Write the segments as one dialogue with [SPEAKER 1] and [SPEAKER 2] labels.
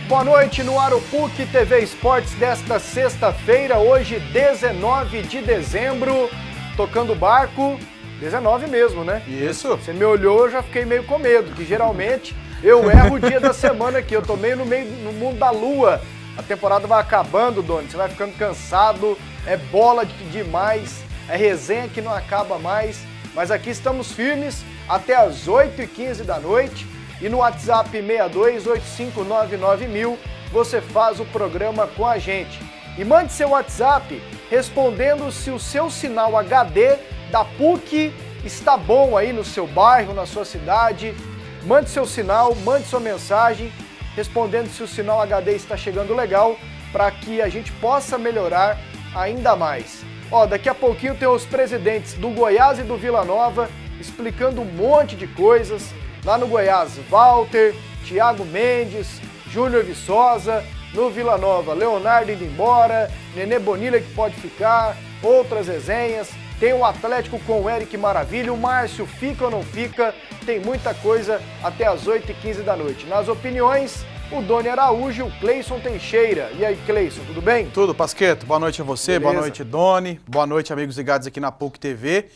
[SPEAKER 1] Boa noite no ar o PUC TV Esportes desta sexta-feira, hoje 19 de dezembro, tocando barco, 19 mesmo, né?
[SPEAKER 2] Isso.
[SPEAKER 1] Você me olhou, eu já fiquei meio com medo, que geralmente eu erro o dia da semana aqui, eu tô meio no mundo da lua. A temporada vai acabando, Doni, você vai ficando cansado, é bola demais, é resenha que não acaba mais, mas aqui estamos firmes até as 8h15 da noite. E no WhatsApp 628599000 você faz o programa com a gente. E mande seu WhatsApp respondendo se o seu sinal HD da PUC está bom aí no seu bairro, na sua cidade. Mande seu sinal, mande sua mensagem respondendo se o sinal HD está chegando legal para que a gente possa melhorar ainda mais. Ó, daqui a pouquinho tem os presidentes do Goiás e do Vila Nova explicando um monte de coisas. Lá no Goiás, Walter, Thiago Mendes, Júnior Viçosa, no Vila Nova, Leonardo indo embora, Nenê Bonilha que pode ficar, outras resenhas, tem o Atlético com o Eric Maravilha, o Márcio fica ou não fica, tem muita coisa até as 8h15 da noite. Nas opiniões, o Doni Araújo e o Cleison Teixeira. E aí, Cleison, tudo bem?
[SPEAKER 2] Tudo, Pasqueto. Boa noite a você,
[SPEAKER 1] Beleza.
[SPEAKER 2] Boa noite, Doni, boa noite, amigos ligados aqui na PUC TV.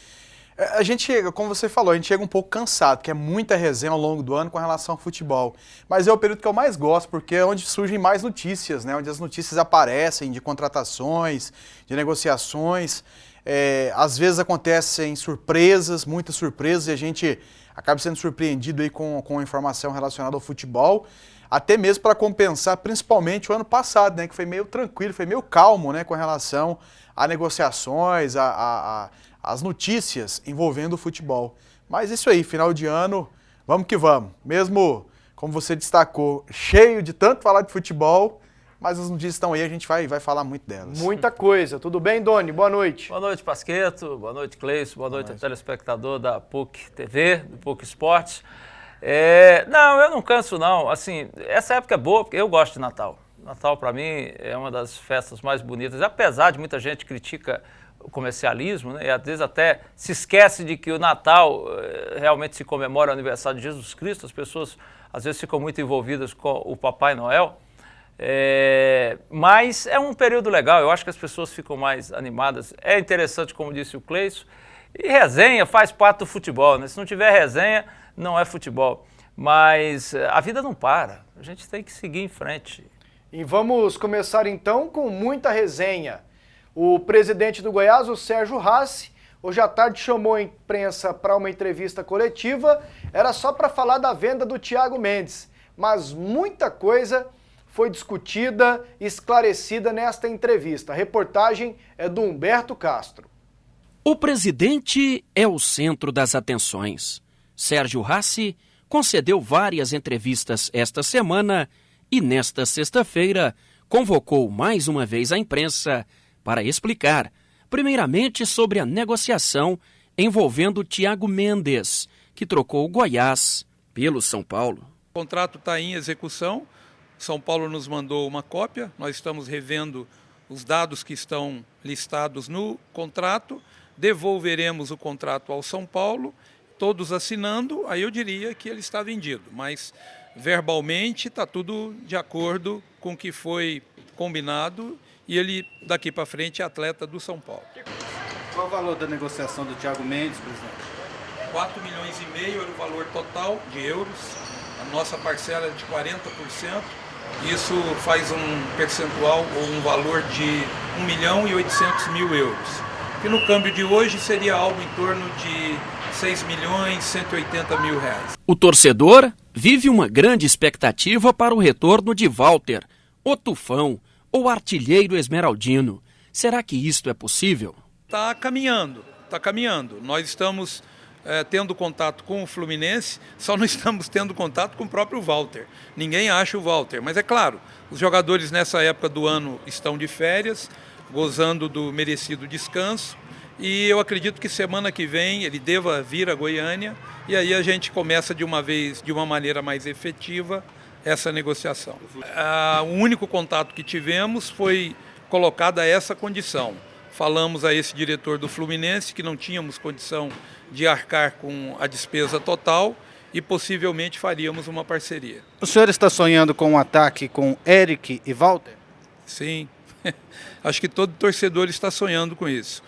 [SPEAKER 2] A gente chega, como você falou, a gente chega um pouco cansado, porque é muita resenha ao longo do ano com relação ao futebol. Mas é o período que eu mais gosto, porque é onde surgem mais notícias, né? Onde as notícias aparecem de contratações, de negociações. Às vezes acontecem surpresas, muitas surpresas, e a gente acaba sendo surpreendido aí com a informação relacionada ao futebol. Até mesmo para compensar, principalmente o ano passado, né? Que foi meio tranquilo, foi meio calmo, né? Com relação a negociações, as notícias envolvendo o futebol. Mas isso aí, final de ano, vamos que vamos. Mesmo, como você destacou, cheio de tanto falar de futebol, mas as notícias estão aí, a gente vai falar muito delas.
[SPEAKER 1] Muita coisa. Tudo bem, Doni? Boa noite.
[SPEAKER 3] Boa noite, Pasqueto. Boa noite, Cleison. Boa noite, telespectador da PUC TV, do PUC Esportes. Não, eu não canso, não. Assim, essa época é boa, porque eu gosto de Natal. Natal, para mim, é uma das festas mais bonitas. Apesar de muita gente critica o comercialismo, né? E às vezes até se esquece de que o Natal realmente se comemora o aniversário de Jesus Cristo, as pessoas às vezes ficam muito envolvidas com o Papai Noel, mas é um período legal, eu acho que as pessoas ficam mais animadas, é interessante, como disse o Cleison, e resenha faz parte do futebol, né? Se não tiver resenha, não é futebol, mas a vida não para, a gente tem que seguir em frente.
[SPEAKER 1] E vamos começar então com muita resenha. O presidente do Goiás, o Sérgio Rassi, hoje à tarde chamou a imprensa para uma entrevista coletiva, era só para falar da venda do Thiago Mendes, mas muita coisa foi discutida e esclarecida nesta entrevista. A reportagem é do Humberto Castro.
[SPEAKER 4] O presidente é o centro das atenções. Sérgio Rassi concedeu várias entrevistas esta semana e nesta sexta-feira convocou mais uma vez a imprensa para explicar, primeiramente, sobre a negociação envolvendo Thiago Mendes, que trocou o Goiás pelo São Paulo.
[SPEAKER 5] O contrato está em execução, São Paulo nos mandou uma cópia, nós estamos revendo os dados que estão listados no contrato, devolveremos o contrato ao São Paulo, todos assinando, aí eu diria que ele está vendido, mas verbalmente está tudo de acordo com o que foi combinado. E ele, daqui para frente, é atleta do São Paulo.
[SPEAKER 6] Qual o valor da negociação do Thiago Mendes, presidente?
[SPEAKER 5] 4,5 milhões era o valor total de euros. A nossa parcela é de 40%. Isso faz um percentual ou um valor de 1.800.000 euros. Que no câmbio de hoje seria algo em torno de 6.180.000 reais.
[SPEAKER 4] O torcedor vive uma grande expectativa para o retorno de Walter, o Tufão, ou artilheiro esmeraldino. Será que isto é possível?
[SPEAKER 5] Está caminhando. Nós estamos tendo contato com o Fluminense, só não estamos tendo contato com o próprio Walter. Ninguém acha o Walter, mas é claro, os jogadores nessa época do ano estão de férias, gozando do merecido descanso, e eu acredito que semana que vem ele deva vir a Goiânia, e aí a gente começa de uma maneira mais efetiva, essa negociação. O único contato que tivemos foi colocada essa condição. Falamos a esse diretor do Fluminense que não tínhamos condição de arcar com a despesa total e possivelmente faríamos uma parceria.
[SPEAKER 6] O senhor está sonhando com um ataque com Eric e Walter?
[SPEAKER 5] Sim, acho que todo torcedor está sonhando com isso.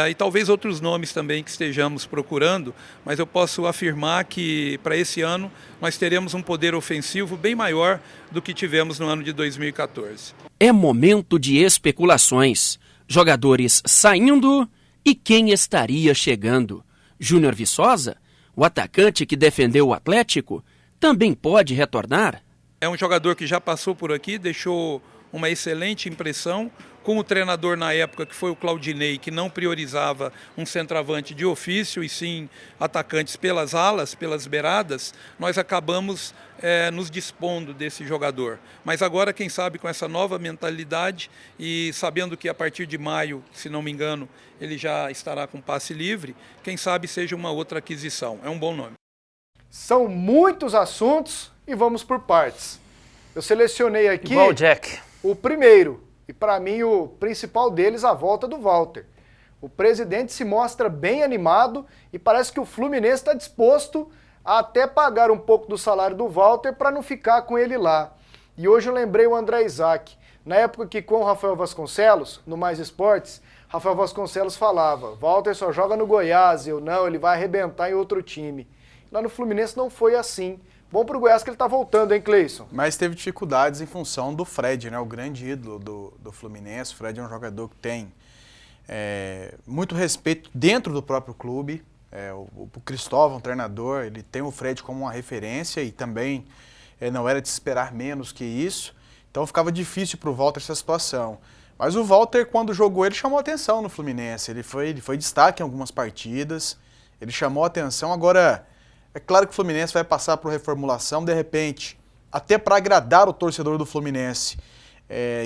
[SPEAKER 5] E talvez outros nomes também que estejamos procurando, mas eu posso afirmar que para esse ano nós teremos um poder ofensivo bem maior do que tivemos no ano de 2014.
[SPEAKER 4] É momento de especulações. Jogadores saindo e quem estaria chegando. Júnior Viçosa, o atacante que defendeu o Atlético, também pode retornar?
[SPEAKER 5] É um jogador que já passou por aqui, deixou uma excelente impressão, com o treinador na época, que foi o Claudinei, que não priorizava um centroavante de ofício, e sim atacantes pelas alas, pelas beiradas, nós acabamos nos dispondo desse jogador. Mas agora, quem sabe, com essa nova mentalidade e sabendo que a partir de maio, se não me engano, ele já estará com passe livre, quem sabe seja uma outra aquisição. É um bom nome.
[SPEAKER 1] São muitos assuntos e vamos por partes. Eu selecionei aqui
[SPEAKER 3] Igual o Jack.
[SPEAKER 1] o primeiro, e para mim o principal deles, a volta do Walter. O presidente se mostra bem animado e parece que o Fluminense está disposto a até pagar um pouco do salário do Walter para não ficar com ele lá. E hoje eu lembrei o André Isaac. Na época que com o Rafael Vasconcelos, no Mais Esportes, Rafael Vasconcelos falava, Walter só joga no Goiás, eu não, ele vai arrebentar em outro time. Lá no Fluminense não foi assim. Bom pro Goiás que ele tá voltando, hein, Cleison?
[SPEAKER 2] Mas teve dificuldades em função do Fred, né? O grande ídolo do Fluminense. O Fred é um jogador que tem muito respeito dentro do próprio clube. O Cristóvão, treinador, ele tem o Fred como uma referência e também não era de se esperar menos que isso. Então ficava difícil pro Walter essa situação. Mas o Walter, quando jogou, ele chamou atenção no Fluminense. Ele foi destaque em algumas partidas. Ele chamou atenção. Agora, é claro que o Fluminense vai passar por reformulação, de repente, até para agradar o torcedor do Fluminense,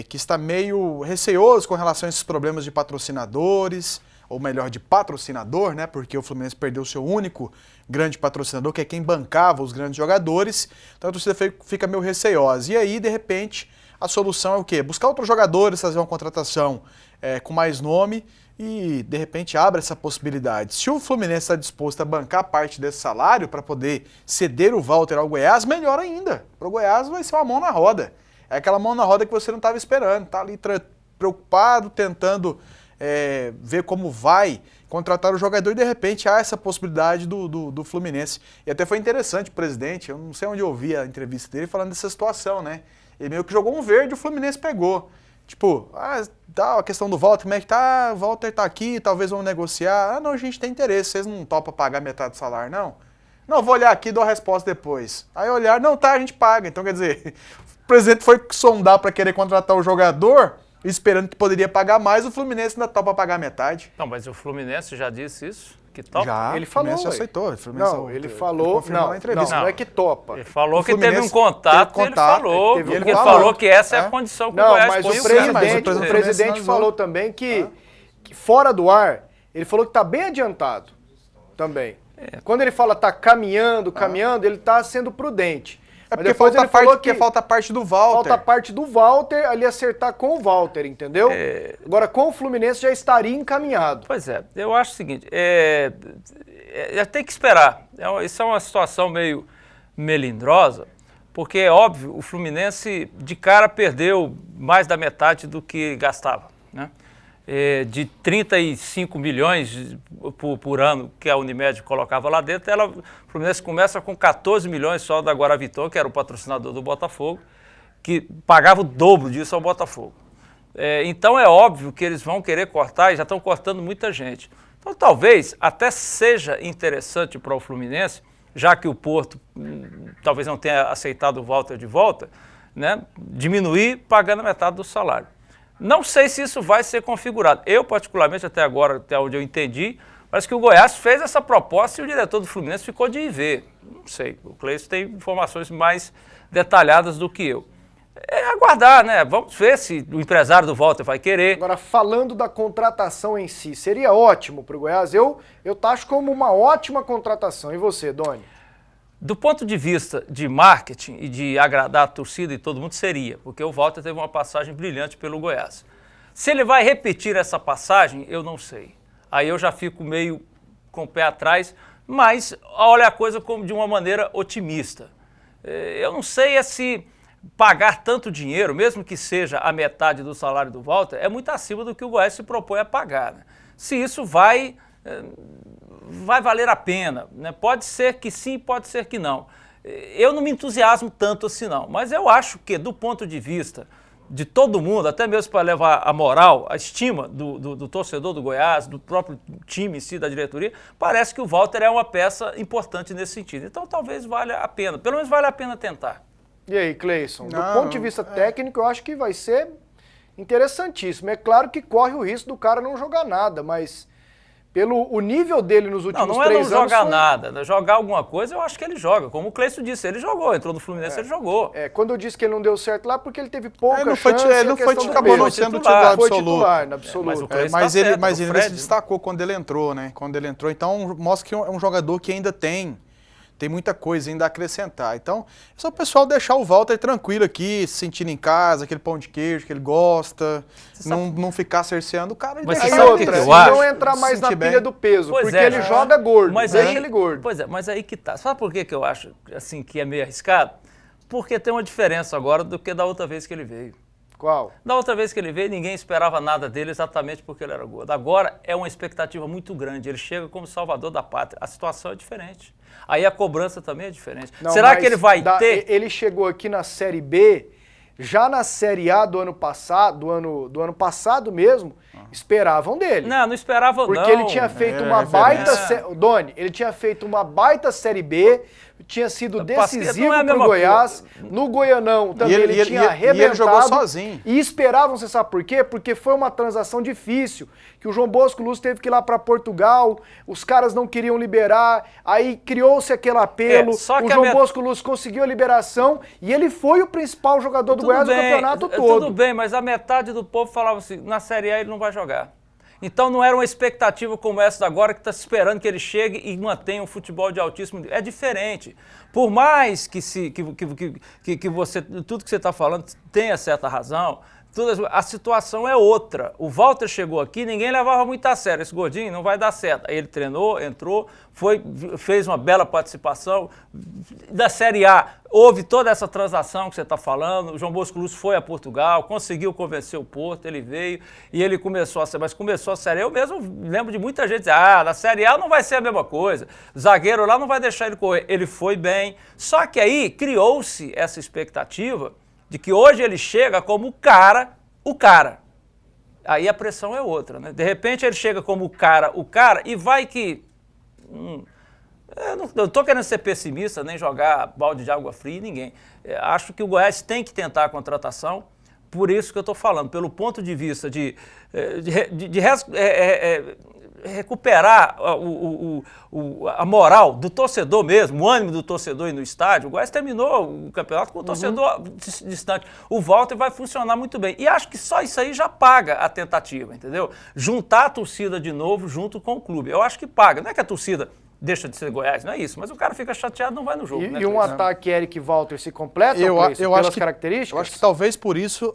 [SPEAKER 2] que está meio receoso com relação a esses problemas de patrocinadores, ou melhor, de patrocinador, né? Porque o Fluminense perdeu o seu único grande patrocinador, que é quem bancava os grandes jogadores. Então a torcida fica meio receosa. E aí, de repente, a solução é o quê? Buscar outros jogadores, fazer uma contratação com mais nome e, de repente, abre essa possibilidade. Se o Fluminense está disposto a bancar parte desse salário para poder ceder o Walter ao Goiás, melhor ainda. Para o Goiás vai ser uma mão na roda. É aquela mão na roda que você não estava esperando. Está ali preocupado, tentando ver como vai contratar o jogador e, de repente, há essa possibilidade do Fluminense. E até foi interessante o presidente, eu não sei onde eu ouvi a entrevista dele falando dessa situação, né? Ele meio que jogou um verde e o Fluminense pegou. Tipo, a questão do Walter, como é que tá? O Walter tá aqui, talvez vamos negociar. Não, a gente tem interesse, vocês não topam pagar metade do salário, não? Não, vou olhar aqui e dou a resposta depois. Aí olhar, não, tá, a gente paga. Então, quer dizer, o presidente foi sondar para querer contratar o jogador, esperando que poderia pagar mais, o Fluminense ainda topa pagar metade.
[SPEAKER 3] Não, mas o Fluminense já disse isso? Que topa?
[SPEAKER 2] Já,
[SPEAKER 1] ele falou.
[SPEAKER 2] O Fluminense aceitou.
[SPEAKER 1] Ele falou,
[SPEAKER 2] na entrevista.
[SPEAKER 1] não é que topa.
[SPEAKER 3] Ele falou que teve um contato, ele falou que essa é a condição que o Goiás
[SPEAKER 1] mas
[SPEAKER 3] põe
[SPEAKER 1] o presidente falou também que fora do ar, ele falou que está bem adiantado também. Quando ele fala tá caminhando, ele está sendo prudente.
[SPEAKER 2] Porque depois ele falou que falta parte do Walter.
[SPEAKER 1] Falta parte do Walter, ali acertar com o Walter, entendeu? Agora, com o Fluminense já estaria encaminhado.
[SPEAKER 3] Pois é, eu acho o seguinte, tem que esperar. Isso é uma situação meio melindrosa, porque é óbvio, o Fluminense de cara perdeu mais da metade do que gastava, né? De 35 milhões por ano que a Unimed colocava lá dentro, o Fluminense começa com 14 milhões só da Guaraviton, que era o patrocinador do Botafogo, que pagava o dobro disso ao Botafogo. Então é óbvio que eles vão querer cortar e já estão cortando muita gente. Então talvez até seja interessante para o Fluminense, já que o Porto talvez não tenha aceitado o Walter de volta, né, diminuir pagando metade do salário. Não sei se isso vai ser configurado. Eu, particularmente, até agora, até onde eu entendi, parece que o Goiás fez essa proposta e o diretor do Fluminense ficou de ir ver. Não sei, o Cleison tem informações mais detalhadas do que eu. É aguardar, né? Vamos ver se o empresário do Walter vai querer.
[SPEAKER 1] Agora, falando da contratação em si, seria ótimo para o Goiás? Eu taxo como uma ótima contratação. E você, Doni?
[SPEAKER 3] Do ponto de vista de marketing e de agradar a torcida e todo mundo, seria, porque o Walter teve uma passagem brilhante pelo Goiás. Se ele vai repetir essa passagem, eu não sei. Aí eu já fico meio com o pé atrás, mas olha a coisa como de uma maneira otimista. Eu não sei se pagar tanto dinheiro, mesmo que seja a metade do salário do Walter, é muito acima do que o Goiás se propõe a pagar, né? Se isso vai valer a pena, né? Pode ser que sim, pode ser que não. Eu não me entusiasmo tanto assim não, mas eu acho que do ponto de vista de todo mundo, até mesmo para levar a moral, a estima do torcedor do Goiás, do próprio time em si, da diretoria, parece que o Walter é uma peça importante nesse sentido. Então talvez valha a pena, pelo menos vale a pena tentar.
[SPEAKER 1] E aí, Cleison, do ponto de vista técnico, eu acho que vai ser interessantíssimo. É claro que corre o risco do cara não jogar nada, mas pelo o nível dele nos últimos 3 anos...
[SPEAKER 3] Não é não jogar nada, jogar alguma coisa eu acho que ele joga. Como o Cleison disse, ele jogou, entrou no Fluminense, ele jogou.
[SPEAKER 1] Quando eu disse que ele não deu certo lá, porque ele teve pouca
[SPEAKER 2] chance. Ele não foi, acabou não sendo titular absoluto. Mas ele se destacou quando ele entrou, né? Quando ele entrou, então mostra que é um jogador que ainda tem muita coisa ainda a acrescentar. Então, é só o pessoal deixar o Walter tranquilo aqui, se sentindo em casa, aquele pão de queijo que ele gosta, não ficar cerceando o cara.
[SPEAKER 3] Mas
[SPEAKER 1] aí outra, não entrar mais na pilha do peso, porque ele joga gordo, deixa ele gordo.
[SPEAKER 3] Pois é, mas aí que tá. Sabe por que eu acho assim, que é meio arriscado? Porque tem uma diferença agora do que da outra vez que ele veio.
[SPEAKER 1] Qual?
[SPEAKER 3] Da outra vez que ele veio, ninguém esperava nada dele exatamente porque ele era gordo. Agora é uma expectativa muito grande. Ele chega como salvador da pátria. A situação é diferente. Aí a cobrança também é diferente.
[SPEAKER 1] Não,
[SPEAKER 3] será que ele vai ter...
[SPEAKER 1] Ele chegou aqui na Série B, já na Série A do ano passado, do ano passado mesmo, esperavam dele.
[SPEAKER 3] Não esperavam não.
[SPEAKER 1] Porque ele tinha feito uma baita... Doni, ele tinha feito uma baita Série B, tinha sido decisivo pro Goiás. No Goianão também ele tinha arrebentado.
[SPEAKER 2] E ele jogou sozinho.
[SPEAKER 1] E esperavam, você sabe por quê? Porque foi uma transação difícil, que o João Bosco Luz teve que ir lá para Portugal, os caras não queriam liberar, aí criou-se aquele apelo, o João Bosco Luz conseguiu a liberação e ele foi o principal jogador do Goiás no campeonato todo.
[SPEAKER 3] Tudo bem, mas a metade do povo falava assim, na Série A ele não vai jogar. Então não era uma expectativa como essa agora que está esperando que ele chegue e mantenha um futebol de altíssimo nível. É diferente. Por mais que você, tudo que você está falando tenha certa razão, a situação é outra. O Walter chegou aqui, ninguém levava muito a sério. Esse gordinho não vai dar certo. Aí ele treinou, entrou, fez uma bela participação. Da Série A, houve toda essa transação que você está falando. O João Bosco Luz foi a Portugal, conseguiu convencer o Porto, ele veio e ele começou a ser. Mas começou a Série A. Eu mesmo lembro de muita gente dizer, na Série A não vai ser a mesma coisa. Zagueiro lá não vai deixar ele correr. Ele foi bem. Só que aí criou-se essa expectativa de que hoje ele chega como o cara. Aí a pressão é outra, né? De repente ele chega como o cara, e vai que... eu não estou querendo ser pessimista, nem jogar balde de água fria em ninguém. Acho que o Goiás tem que tentar a contratação, por isso que eu estou falando, pelo ponto de vista de recuperar a moral do torcedor mesmo, o ânimo do torcedor ir no estádio. O Goiás terminou o campeonato com o torcedor distante. O Walter vai funcionar muito bem. E acho que só isso aí já paga a tentativa, entendeu? Juntar a torcida de novo junto com o clube. Eu acho que paga. Não é que a torcida deixa de ser Goiás, não é isso. Mas o cara fica chateado, não vai no jogo.
[SPEAKER 1] E um ataque Eric Walter se completa pelas características?
[SPEAKER 2] Eu acho que talvez por isso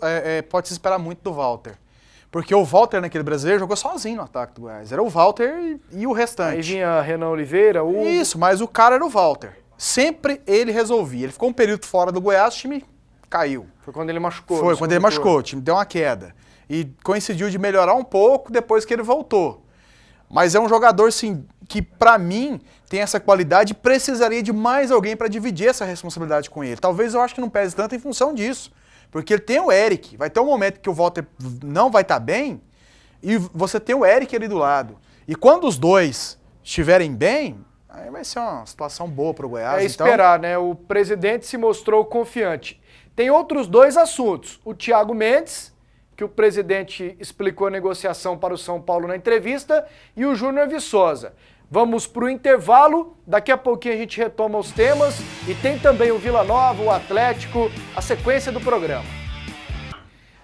[SPEAKER 2] pode se esperar muito do Walter. Porque o Walter naquele brasileiro jogou sozinho no ataque do Goiás. Era o Walter e o restante.
[SPEAKER 1] Aí vinha Renan Oliveira,
[SPEAKER 2] Isso, mas o cara era o Walter. Sempre ele resolvia. Ele ficou um período fora do Goiás, o time caiu.
[SPEAKER 1] Foi quando ele machucou.
[SPEAKER 2] Foi quando ele machucou, o time deu uma queda. E coincidiu de melhorar um pouco depois que ele voltou. Mas é um jogador, sim, que pra mim tem essa qualidade e precisaria de mais alguém para dividir essa responsabilidade com ele. Talvez eu acho que não pese tanto em função disso. Porque ele tem o Eric, vai ter um momento que o Walter não vai estar bem e você tem o Eric ali do lado. E quando os dois estiverem bem, aí vai ser uma situação boa para o Goiás.
[SPEAKER 1] É esperar, né? O presidente se mostrou confiante. Tem outros 2 assuntos. O Thiago Mendes, que o presidente explicou a negociação para o São Paulo na entrevista, e o Júnior Viçosa. Vamos para o intervalo, daqui a pouquinho a gente retoma os temas e tem também o Vila Nova, o Atlético, a sequência do programa.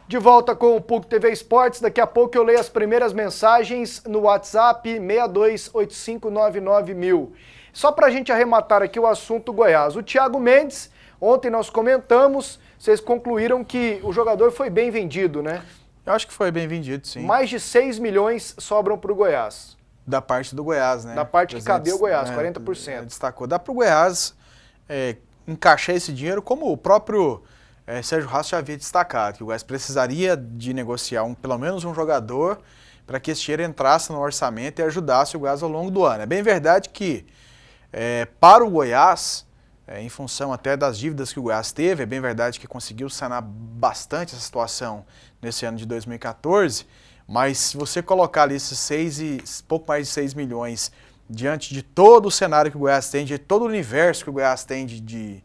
[SPEAKER 1] De volta com o PUC TV Esportes, daqui a pouco eu leio as primeiras mensagens no WhatsApp 628599000. Só para a gente arrematar aqui o assunto Goiás. O Thiago Mendes, ontem nós comentamos, vocês concluíram que o jogador foi bem vendido, né?
[SPEAKER 2] Eu acho que foi bem vendido, sim.
[SPEAKER 1] Mais de 6 milhões sobram para o Goiás.
[SPEAKER 2] Da parte do Goiás, né?
[SPEAKER 1] Da parte que cabia o Goiás,
[SPEAKER 2] né,
[SPEAKER 1] 40%.
[SPEAKER 2] Destacou. Dá para o Goiás encaixar esse dinheiro, como o próprio Sérgio Haas já havia destacado, que o Goiás precisaria de negociar pelo menos um jogador para que esse dinheiro entrasse no orçamento e ajudasse o Goiás ao longo do ano. É bem verdade que para o Goiás, em função até das dívidas que o Goiás teve, é bem verdade que conseguiu sanar bastante essa situação nesse ano de 2014, mas se você colocar ali esses pouco mais de 6 milhões diante de todo o cenário que o Goiás tem, de todo o universo que o Goiás tem de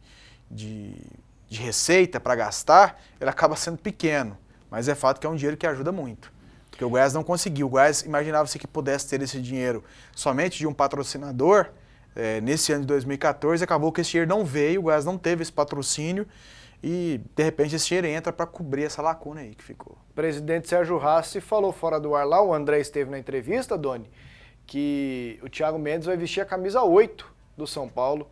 [SPEAKER 2] receita para gastar, ele acaba sendo pequeno. Mas é fato que é um dinheiro que ajuda muito. Porque o Goiás não conseguiu. O Goiás imaginava-se que pudesse ter esse dinheiro somente de um patrocinador. Nesse ano de 2014, acabou que esse dinheiro não veio, o Goiás não teve esse patrocínio e, de repente, esse dinheiro entra para cobrir essa lacuna aí que ficou.
[SPEAKER 1] O presidente Sérgio Haas falou fora do ar lá, o André esteve na entrevista, Doni, que o Thiago Mendes vai vestir a camisa 8 do São Paulo.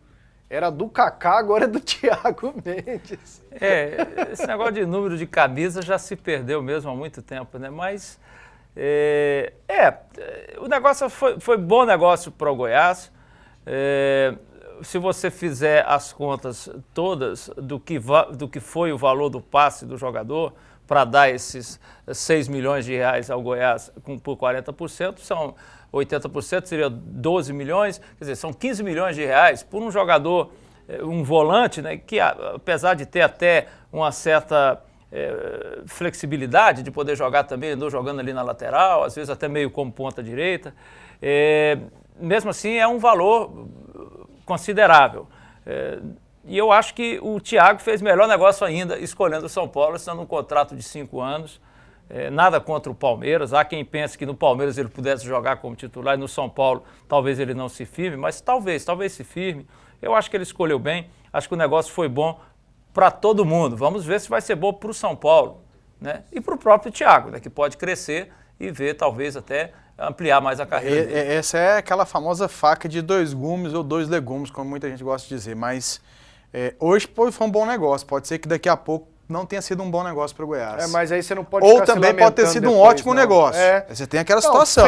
[SPEAKER 1] Era do Kaká, agora é do Thiago Mendes.
[SPEAKER 3] Esse negócio de número de camisa já se perdeu mesmo há muito tempo, né? Mas, o negócio foi bom negócio para o Goiás. Se você fizer as contas todas do que foi o valor do passe do jogador para dar esses 6 milhões de reais ao Goiás por 40%, são 80%, seria 12 milhões, quer dizer, são 15 milhões de reais por um jogador, um volante, né, que apesar de ter até uma certa flexibilidade de poder jogar também, andou jogando ali na lateral, às vezes até meio como ponta direita, mesmo assim é um valor considerável. E eu acho que o Thiago fez melhor negócio ainda, escolhendo o São Paulo, assinando um contrato de 5 anos. Nada contra o Palmeiras. Há quem pense que no Palmeiras ele pudesse jogar como titular e no São Paulo talvez ele não se firme, mas talvez se firme. Eu acho que ele escolheu bem, acho que o negócio foi bom para todo mundo. Vamos ver se vai ser bom para o São Paulo, né? E para o próprio Thiago, né, que pode crescer e ver talvez até ampliar mais a carreira dele.
[SPEAKER 2] Essa é aquela famosa faca de 2 gumes ou 2 legumes, como muita gente gosta de dizer, mas hoje foi um bom negócio, pode ser que daqui a pouco não tenha sido um bom negócio para o Goiás.
[SPEAKER 1] Mas aí você não pode
[SPEAKER 2] ou também pode ter sido um ótimo negócio. Você tem aquela situação.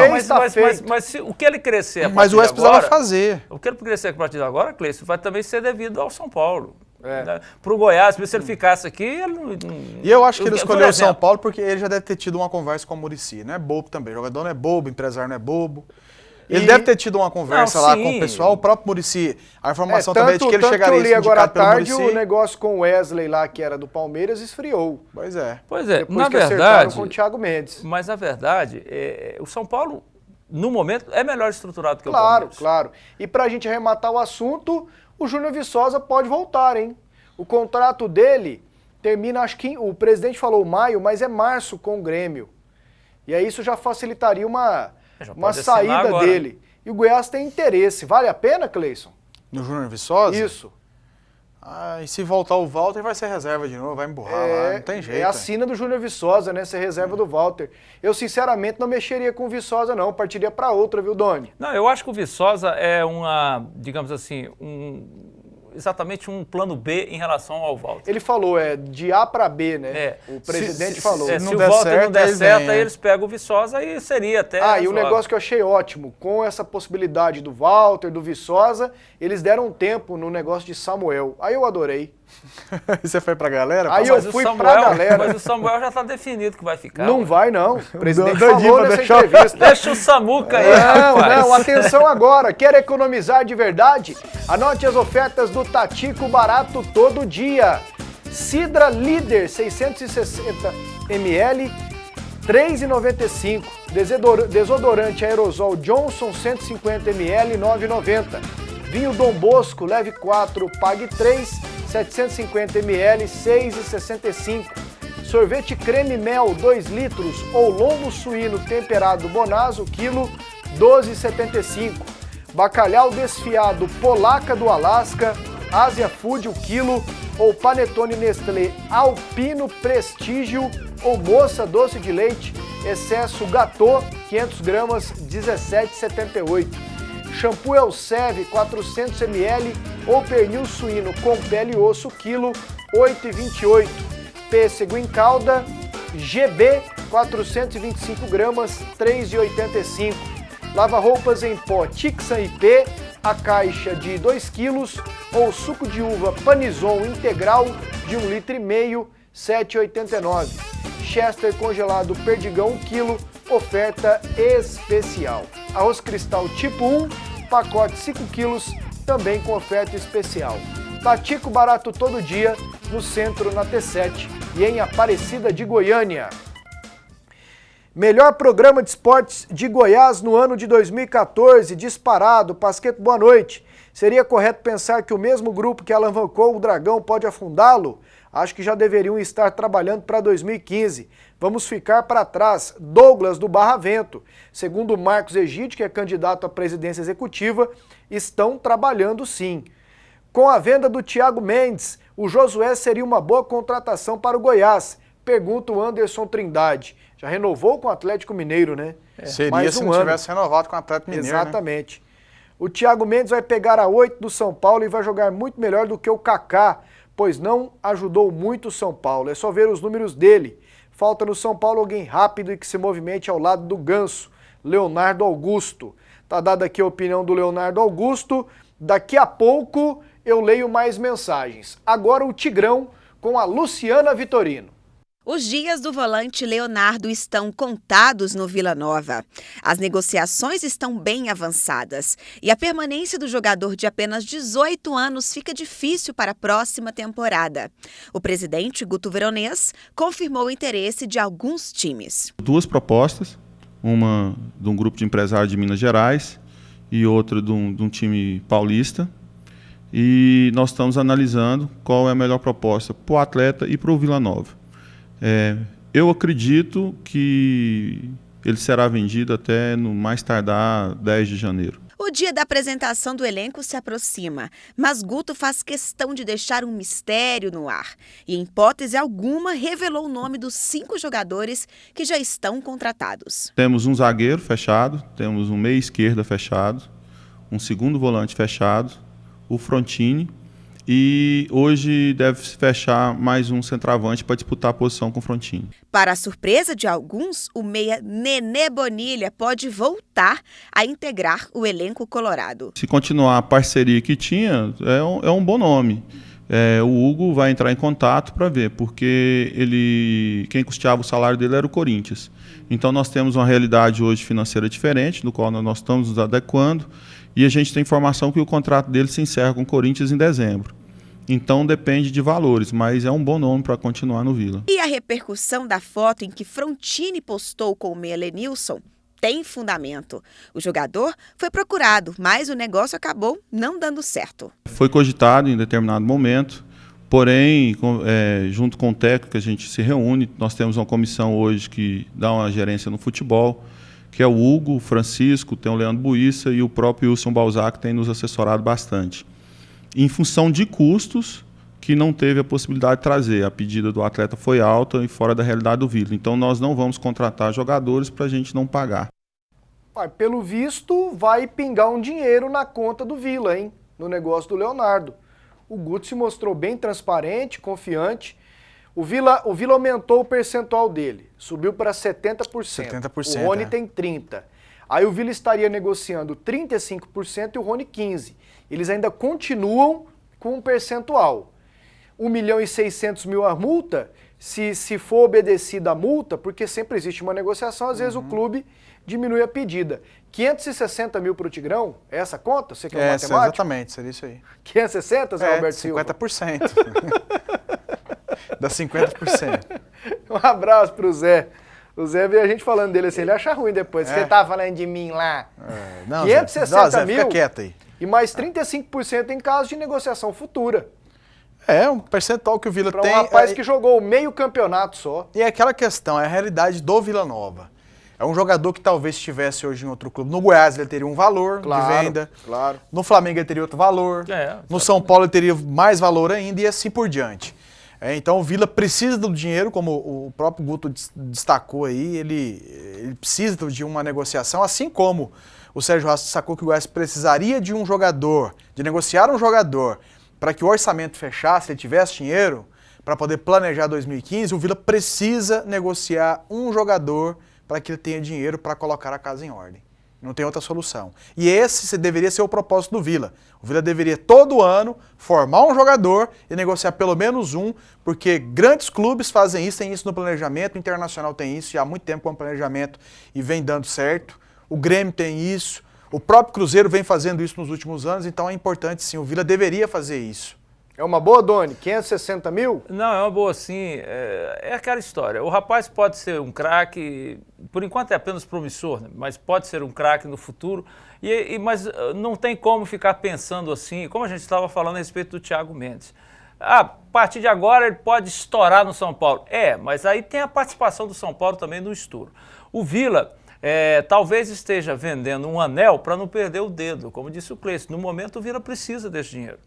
[SPEAKER 3] Mas se o que ele crescer a partir
[SPEAKER 2] mas o Goiás precisava fazer.
[SPEAKER 3] O que ele crescer a partir de agora, Cleiton, vai também ser devido ao São Paulo. Né? Para o Goiás, se ele ficasse aqui, ele não...
[SPEAKER 2] E eu acho que ele escolheu o São Paulo porque ele já deve ter tido uma conversa com o Muricy. Não é bobo também. O jogador não é bobo, o empresário não é bobo. Ele deve ter tido uma conversa lá com o pessoal, o próprio Muricy. A informação também é de que ele chegaria a
[SPEAKER 1] li agora à tarde, o negócio com o Wesley lá, que era do Palmeiras, esfriou.
[SPEAKER 2] Pois é.
[SPEAKER 3] Na verdade,
[SPEAKER 1] com o Thiago Mendes.
[SPEAKER 3] Mas, na verdade, o São Paulo, no momento, é melhor estruturado que o Palmeiras.
[SPEAKER 1] Claro. E pra gente arrematar o assunto, o Júnior Viçosa pode voltar, hein? O contrato dele termina, acho que o presidente falou maio, mas é março com o Grêmio. E aí isso já facilitaria uma saída dele. E o Goiás tem interesse. Vale a pena, Cleison?
[SPEAKER 2] No Júnior Viçosa?
[SPEAKER 1] Isso.
[SPEAKER 2] E se voltar o Walter, vai ser reserva de novo, vai emburrar lá, não tem jeito.
[SPEAKER 1] É a sina do Júnior Viçosa, né? Ser reserva do Walter. Eu, sinceramente, não mexeria com o Viçosa, não. Partiria para outra, viu, Doni?
[SPEAKER 3] Não, eu acho que o Viçosa é digamos assim, exatamente um plano B em relação ao Walter.
[SPEAKER 1] Ele falou, de A para B, né? O presidente falou.
[SPEAKER 3] Se o Walter não der certo, aí eles pegam o Viçosa e seria até...
[SPEAKER 1] E um negócio que eu achei ótimo, com essa possibilidade do Walter, do Viçosa, eles deram um tempo no negócio de Samuel. Aí eu adorei.
[SPEAKER 2] E você foi pra galera?
[SPEAKER 1] Aí eu fui pra galera.
[SPEAKER 3] Mas o Samuel já tá definido que vai ficar.
[SPEAKER 1] Não vai, não. O presidente falou nessa entrevista.
[SPEAKER 3] Deixa o Samuca aí,
[SPEAKER 1] Não, atenção agora. Quer economizar de verdade? Anote as ofertas do Tatico Barato todo dia. Sidra Líder 660 ml, R$ 3,95. Desodorante aerosol Johnson 150 ml, R$ 9,90. Vinho Dom Bosco, leve 4, pague 3, 750 ml, R$ 6,65. Sorvete creme mel, 2 litros, ou lombo suíno temperado Bonazzo, quilo, R$ 12,75. Bacalhau desfiado Polaca do Alasca, Asia Food, o quilo, ou panetone Nestlé Alpino Prestígio, ou moça doce de leite, excesso Gâteau, 500 gramas, R$ 17,78. Shampoo Elseve 400 ml ou pernil suíno com pele e osso, quilo, R$ 8,28. Pêssego em calda, GB 425 gramas, R$ 3,85. Lava-roupas em pó Tixan IP, a caixa de 2 kg, ou suco de uva Panizon integral de 1,5 litro, R$ 7,89. Chester congelado Perdigão 1 kg, oferta especial. Arroz Cristal tipo 1, pacote 5 kg, também com oferta especial. Tatico barato todo dia, no centro, na T7 e em Aparecida de Goiânia. Melhor programa de esportes de Goiás no ano de 2014, disparado. Pasqueto, boa noite. Seria correto pensar que o mesmo grupo que alavancou o Dragão pode afundá-lo? Acho que já deveriam estar trabalhando para 2015. Vamos ficar para trás. Douglas do Barra Vento. Segundo Marcos Egídio, que é candidato à presidência executiva, estão trabalhando sim. Com a venda do Thiago Mendes, o Josué seria uma boa contratação para o Goiás? Pergunta o Anderson Trindade. Já renovou com o Atlético Mineiro, né?
[SPEAKER 2] Seria
[SPEAKER 1] mais
[SPEAKER 2] se
[SPEAKER 1] um
[SPEAKER 2] não
[SPEAKER 1] ano.
[SPEAKER 2] tivesse renovado com o Atlético Mineiro.
[SPEAKER 1] Exatamente. Né? O Thiago Mendes vai pegar a 8 do São Paulo e vai jogar muito melhor do que o Kaká, pois não ajudou muito o São Paulo. É só ver os números dele. Falta no São Paulo alguém rápido e que se movimente ao lado do Ganso, Leonardo Augusto. Tá dada aqui a opinião do Leonardo Augusto. Daqui a pouco eu leio mais mensagens. Agora o Tigrão com a Luciana Vitorino.
[SPEAKER 7] Os dias do volante Leonardo estão contados no Vila Nova. As negociações estão bem avançadas e a permanência do jogador de apenas 18 anos fica difícil para a próxima temporada. O presidente Guto Veronês confirmou o interesse de alguns times.
[SPEAKER 8] 2 propostas, uma de um grupo de empresários de Minas Gerais e outra de um time paulista. E nós estamos analisando qual é a melhor proposta para o atleta e para o Vila Nova. Eu acredito que ele será vendido até no mais tardar 10 de janeiro.
[SPEAKER 7] O dia da apresentação do elenco se aproxima, mas Guto faz questão de deixar um mistério no ar e, em hipótese alguma, revelou o nome dos 5 jogadores que já estão contratados.
[SPEAKER 8] Temos um zagueiro fechado, temos um meia esquerda fechado, um segundo volante fechado, o Frontini, e hoje deve se fechar mais um centroavante para disputar a posição com o Frontini.
[SPEAKER 7] Para a surpresa de alguns, o meia Nenê Bonilha pode voltar a integrar o elenco colorado.
[SPEAKER 8] Se continuar a parceria que tinha, é um bom nome. O Hugo vai entrar em contato para ver, porque quem custeava o salário dele era o Corinthians. Então nós temos uma realidade hoje financeira diferente, do qual nós estamos nos adequando, e a gente tem informação que o contrato dele se encerra com o Corinthians em dezembro. Então depende de valores, mas é um bom nome para continuar no Vila.
[SPEAKER 7] E a repercussão da foto em que Frontini postou com o meia Lenilson tem fundamento. O jogador foi procurado, mas o negócio acabou não dando certo.
[SPEAKER 8] Foi cogitado em determinado momento, porém, junto com o técnico, a gente se reúne. Nós temos uma comissão hoje que dá uma gerência no futebol, que é o Hugo, o Francisco, tem o Leandro Buissa e o próprio Wilson Balzac tem nos assessorado bastante. Em função de custos que não teve a possibilidade de trazer. A pedida do atleta foi alta e fora da realidade do Vila. Então nós não vamos contratar jogadores para a gente não pagar.
[SPEAKER 1] Pelo visto, vai pingar um dinheiro na conta do Vila, hein? No negócio do Leonardo. O Guto se mostrou bem transparente, confiante. O Vila aumentou o percentual dele, subiu para 70%.
[SPEAKER 2] 70%.
[SPEAKER 1] O Rony tem 30%. Aí o Vila estaria negociando 35% e o Rony 15%. Eles ainda continuam com um percentual. 1.600.000 a multa, se for obedecida a multa, porque sempre existe uma negociação, às vezes o clube diminui a pedida. 560 mil para o Tigrão, é essa conta? Você que é matemático?
[SPEAKER 2] Exatamente, seria isso aí.
[SPEAKER 1] 560, Zé Roberto Silva?
[SPEAKER 2] 50%. Dá 50%.
[SPEAKER 1] Um abraço pro Zé. O Zé vê a gente falando dele assim, ele acha ruim depois. Você tava falando de mim lá.
[SPEAKER 2] Não,
[SPEAKER 1] 560
[SPEAKER 2] Zé,
[SPEAKER 1] mil
[SPEAKER 2] fica quieto aí.
[SPEAKER 1] E mais 35% em caso de negociação futura.
[SPEAKER 2] É um percentual que o Vila
[SPEAKER 1] Para
[SPEAKER 2] tem.
[SPEAKER 1] um rapaz que jogou meio campeonato só.
[SPEAKER 2] E é aquela questão, é a realidade do Vila Nova. É um jogador que talvez estivesse hoje em outro clube. No Goiás ele teria um valor de venda.
[SPEAKER 1] Claro.
[SPEAKER 2] No Flamengo ele teria outro valor. No São Paulo ele teria mais valor ainda e assim por diante. Então o Vila precisa do dinheiro, como o próprio Guto destacou aí, ele precisa de uma negociação, assim como o Sérgio Rossi destacou que o Goiás precisaria de um jogador, de negociar um jogador, para que o orçamento fechasse, ele tivesse dinheiro, para poder planejar 2015, o Vila precisa negociar um jogador para que ele tenha dinheiro para colocar a casa em ordem. Não tem outra solução. E esse deveria ser o propósito do Vila. O Vila deveria, todo ano, formar um jogador e negociar pelo menos um, porque grandes clubes fazem isso, tem isso no planejamento, o Internacional tem isso, e há muito tempo com o planejamento e vem dando certo. O Grêmio tem isso, o próprio Cruzeiro vem fazendo isso nos últimos anos, então é importante sim, o Vila deveria fazer isso.
[SPEAKER 1] É uma boa, Doni? 560 mil?
[SPEAKER 3] Não, é uma boa sim. É aquela história. O rapaz pode ser um craque, por enquanto é apenas promissor, né? Mas pode ser um craque no futuro. Mas não tem como ficar pensando assim, como a gente estava falando a respeito do Thiago Mendes. A partir de agora ele pode estourar no São Paulo. Mas aí tem a participação do São Paulo também no estouro. O Vila talvez esteja vendendo um anel para não perder o dedo, como disse o Cleiton. No momento o Vila precisa desse dinheiro.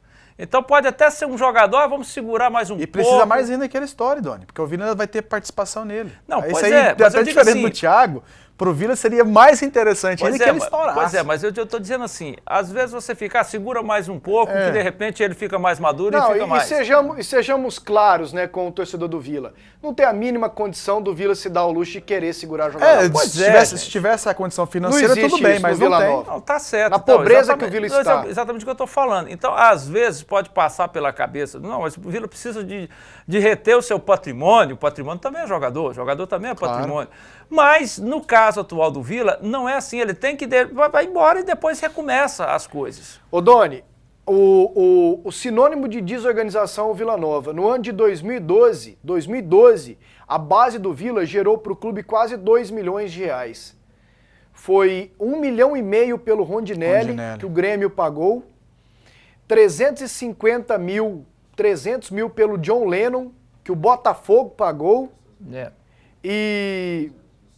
[SPEAKER 3] Então pode até ser um jogador, vamos segurar mais um pouco.
[SPEAKER 2] E precisa mais ainda daquela história, Doni, porque o Vila vai ter participação nele.
[SPEAKER 3] Não,
[SPEAKER 2] isso aí,
[SPEAKER 3] mas
[SPEAKER 2] até diferente assim, do Thiago, pro Vila seria mais interessante ainda que ele estourasse.
[SPEAKER 3] Pois é, mas eu estou dizendo assim, às vezes você fica, segura mais um pouco, que de repente ele fica mais maduro e fica mais.
[SPEAKER 1] E sejamos claros, né, com o torcedor do Vila. Não tem a mínima condição do Vila se dar o luxo de querer segurar jogador.
[SPEAKER 2] Se tivesse a condição financeira, tudo bem, mas não tem.
[SPEAKER 3] Não, tá certo.
[SPEAKER 1] Na pobreza que o Vila está.
[SPEAKER 3] Exatamente o que eu estou falando. Então, às vezes, pode passar pela cabeça, não, mas o Vila precisa de reter o seu patrimônio. O patrimônio também é jogador, o jogador também é patrimônio. Mas, no caso atual do Vila, não é assim. Ele tem que vai embora e depois recomeça as coisas.
[SPEAKER 1] Ô, Doni, o sinônimo de desorganização é o Vila Nova. No ano de 2012, a base do Vila gerou para o clube quase 2 milhões de reais. Foi 1,5 milhão pelo Rondinelli, que o Grêmio pagou, 300 mil pelo John Lennon, que o Botafogo pagou,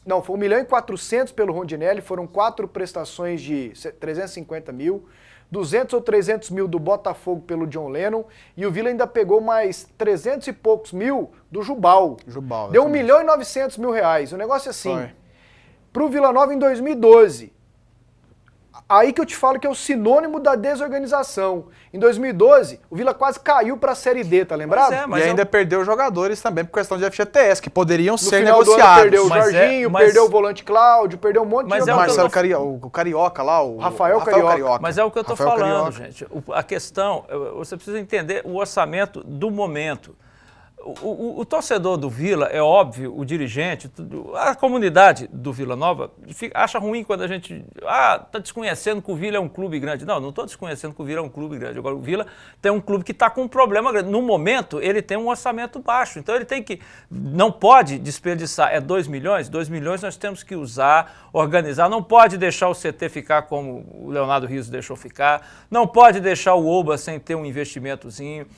[SPEAKER 1] Não, foi 1.400 mil pelo Rondinelli, foram 4 prestações de 350 mil, 200 ou 300 mil do Botafogo pelo John Lennon, e o Vila ainda pegou mais 300 e poucos mil do Jubal. Deu 1.900.000 reais. O negócio é assim, pro Vila Nova em 2012, aí que eu te falo que é o sinônimo da desorganização. Em 2012, o Vila quase caiu para a Série D, tá lembrado?
[SPEAKER 2] E ainda perdeu jogadores também por questão de FGTS, que poderiam ser
[SPEAKER 1] negociados.
[SPEAKER 2] No final do ano
[SPEAKER 1] perdeu o Jorginho, perdeu o volante Cláudio, perdeu um monte de jogadores.
[SPEAKER 2] Marcelo o Carioca lá, o
[SPEAKER 1] Rafael Carioca.
[SPEAKER 3] Mas é o que eu tô falando, gente. A questão, você precisa entender o orçamento do momento. O torcedor do Vila, é óbvio, o dirigente, a comunidade do Vila Nova acha ruim quando a gente está desconhecendo que o Vila é um clube grande. Não estou desconhecendo que o Vila é um clube grande. Agora, o Vila tem um clube que está com um problema grande. No momento, ele tem um orçamento baixo. Então, ele tem que, não pode desperdiçar. 2 milhões? 2 milhões nós temos que usar, organizar. Não pode deixar o CT ficar como o Leonardo Rizzo deixou ficar. Não pode deixar o Oba sem ter um investimentozinho.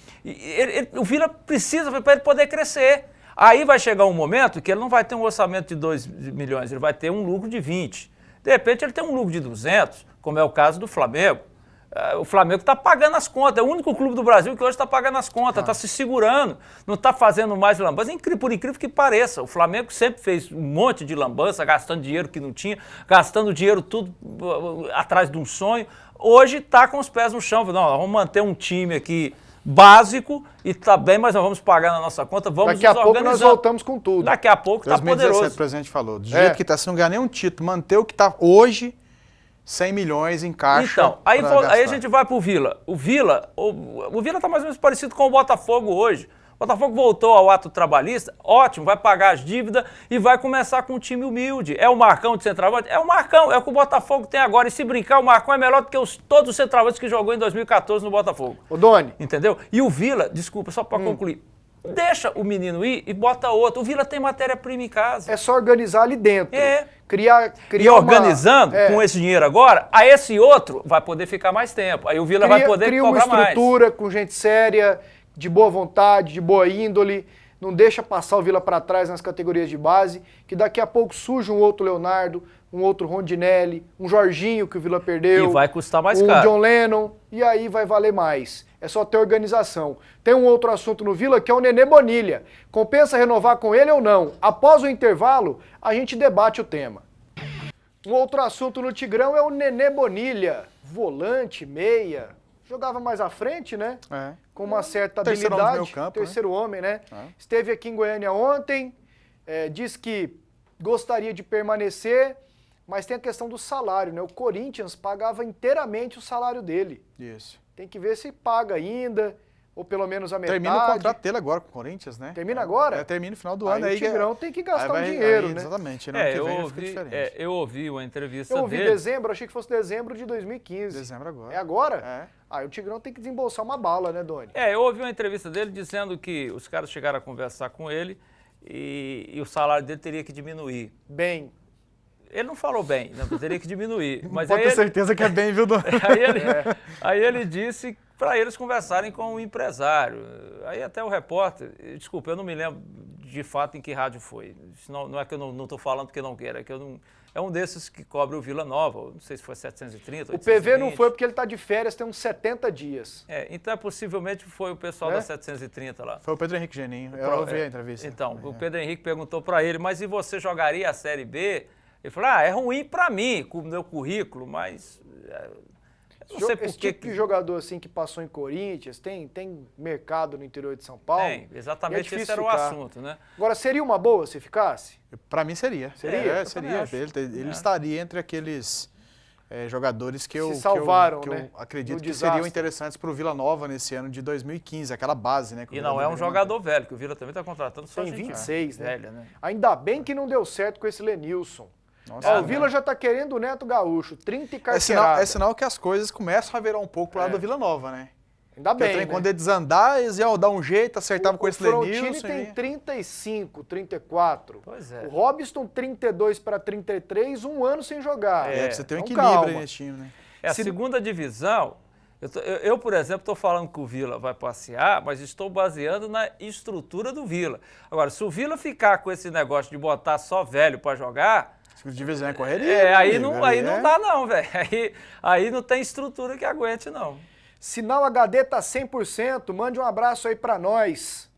[SPEAKER 3] O Vila precisa, para ele poder crescer. Aí vai chegar um momento que ele não vai ter um orçamento de 2 milhões, ele vai ter um lucro de 20. De repente ele tem um lucro de 200, como é o caso do Flamengo. O Flamengo está pagando as contas, é o único clube do Brasil que hoje está pagando as contas, está se segurando, não está fazendo mais lambança, por incrível que pareça. O Flamengo sempre fez um monte de lambança, gastando dinheiro que não tinha, gastando dinheiro tudo atrás de um sonho. Hoje está com os pés no chão, não, vamos manter um time aqui básico e tá bem, mas nós vamos pagar na nossa conta, vamos
[SPEAKER 1] Daqui a pouco nós voltamos com tudo.
[SPEAKER 3] Daqui a pouco tá poderoso.
[SPEAKER 2] O presidente falou, do jeito que tá, se não ganhar nenhum título, manter o que tá hoje, 100 milhões em caixa.
[SPEAKER 3] Então, aí a gente vai pro Vila. O Vila tá mais ou menos parecido com o Botafogo hoje. O Botafogo voltou ao ato trabalhista, ótimo, vai pagar as dívidas e vai começar com um time humilde. É o Marcão de centroavante? É o Marcão, é o que o Botafogo tem agora. E se brincar, o Marcão é melhor do que todos os centroavantes que jogou em 2014 no Botafogo.
[SPEAKER 1] Ô, Doni.
[SPEAKER 3] Entendeu? E o Vila, desculpa, só para concluir, deixa o menino ir e bota outro. O Vila tem matéria-prima em casa.
[SPEAKER 1] É só organizar ali dentro.
[SPEAKER 3] Criar e organizando com esse dinheiro agora, aí esse outro vai poder ficar mais tempo. Aí o Vila vai poder cobrar mais.
[SPEAKER 1] Cria uma estrutura com gente séria, de boa vontade, de boa índole, não deixa passar o Vila para trás nas categorias de base, que daqui a pouco surge um outro Leonardo, um outro Rondinelli, um Jorginho que o Vila perdeu.
[SPEAKER 3] E vai custar mais
[SPEAKER 1] caro.
[SPEAKER 3] Um
[SPEAKER 1] John Lennon, e aí vai valer mais. É só ter organização. Tem um outro assunto no Vila que é o Nenê Bonilha. Compensa renovar com ele ou não? Após o intervalo, a gente debate o tema. Um outro assunto no Tigrão é o Nenê Bonilha, volante, meia, jogava mais à frente, né? Com uma certa habilidade. Terceiro homem, né? Esteve aqui em Goiânia ontem, disse que gostaria de permanecer, Mas tem a questão do salário, né? O Corinthians pagava inteiramente o salário dele.
[SPEAKER 2] Isso.
[SPEAKER 1] Tem que ver se paga ainda, ou pelo menos a metade.
[SPEAKER 2] Termina o contrato dele agora com o Corinthians, né?
[SPEAKER 1] Termina agora?
[SPEAKER 2] Termina no final do ano.
[SPEAKER 1] Aí o Tigrão tem que gastar um dinheiro, né?
[SPEAKER 2] Exatamente. Ano que vem fica diferente.
[SPEAKER 3] Eu ouvi uma entrevista
[SPEAKER 1] Eu ouvi
[SPEAKER 3] dele.
[SPEAKER 1] dezembro, achei que fosse dezembro de 2015.
[SPEAKER 2] Dezembro agora.
[SPEAKER 1] É agora?
[SPEAKER 2] É.
[SPEAKER 1] Aí o Tigrão tem que desembolsar uma bala, né, Doni?
[SPEAKER 3] Eu ouvi uma entrevista dele dizendo que os caras chegaram a conversar com ele e o salário dele teria que diminuir.
[SPEAKER 1] Bem.
[SPEAKER 3] Ele não falou bem, não, teria que diminuir. Mas
[SPEAKER 2] Pode ter certeza que é bem, viu, Doni?
[SPEAKER 3] Aí ele disse para eles conversarem com o empresário. Aí até o repórter, desculpa, eu não me lembro de fato em que rádio foi. Não é que eu não estou falando porque não quero, é que eu não... É um desses que cobre o Vila Nova, não sei se foi 730, 820.
[SPEAKER 1] O PV não foi porque ele está de férias, tem uns 70 dias.
[SPEAKER 3] Então possivelmente foi o pessoal da 730 lá.
[SPEAKER 2] Foi o Pedro Henrique Geninho, eu ouvi a entrevista.
[SPEAKER 3] Então, o Pedro Henrique perguntou para ele, mas e você jogaria a Série B? Ele falou, é ruim para mim, com o meu currículo, mas... Não sei por
[SPEAKER 1] Esse tipo de jogador assim que passou em Corinthians, tem mercado no interior de São Paulo?
[SPEAKER 3] Tem, exatamente, esse era o
[SPEAKER 1] ficar.
[SPEAKER 3] assunto, né?
[SPEAKER 1] Agora, seria uma boa se ficasse?
[SPEAKER 2] Para mim seria.
[SPEAKER 1] Seria?
[SPEAKER 2] Seria. Ele estaria entre aqueles jogadores que
[SPEAKER 1] Se salvaram,
[SPEAKER 2] que
[SPEAKER 1] né?
[SPEAKER 2] eu acredito
[SPEAKER 1] No
[SPEAKER 2] que
[SPEAKER 1] desastre.
[SPEAKER 2] seriam interessantes para o Vila Nova nesse ano de 2015, aquela base, né?
[SPEAKER 3] E não é um jogador velho, que o Vila também está contratando só
[SPEAKER 1] Tem
[SPEAKER 3] gente
[SPEAKER 1] 26, né?
[SPEAKER 3] velha, né?
[SPEAKER 1] Ainda bem que não deu certo com esse Lenilson.
[SPEAKER 2] Nossa,
[SPEAKER 1] O Vila já tá querendo o Neto Gaúcho, 30 e carteirada.
[SPEAKER 2] É sinal que as coisas começam a virar um pouco pro lado do Vila Nova, né?
[SPEAKER 1] Ainda bem, né?
[SPEAKER 2] Quando ele desandar, eles iam dar um jeito, acertava com esse
[SPEAKER 1] Frontini
[SPEAKER 2] Lenilson.
[SPEAKER 1] tem 35, 34.
[SPEAKER 3] Pois é.
[SPEAKER 1] O Robson, 32 para 33, um ano sem jogar.
[SPEAKER 2] Pra você ter um
[SPEAKER 1] Então,
[SPEAKER 2] equilíbrio
[SPEAKER 1] calma.
[SPEAKER 2] aí nesse time, né?
[SPEAKER 3] A segunda divisão, eu, por exemplo, estou falando que o Vila vai passear, mas estou baseando na estrutura do Vila. Agora, se o Vila ficar com esse negócio de botar só velho para jogar...
[SPEAKER 2] Segunda divisão é correria.
[SPEAKER 3] Aí não dá não, velho. Aí não tem estrutura que aguente, não.
[SPEAKER 1] Sinal HD tá 100%, mande um abraço aí pra nós.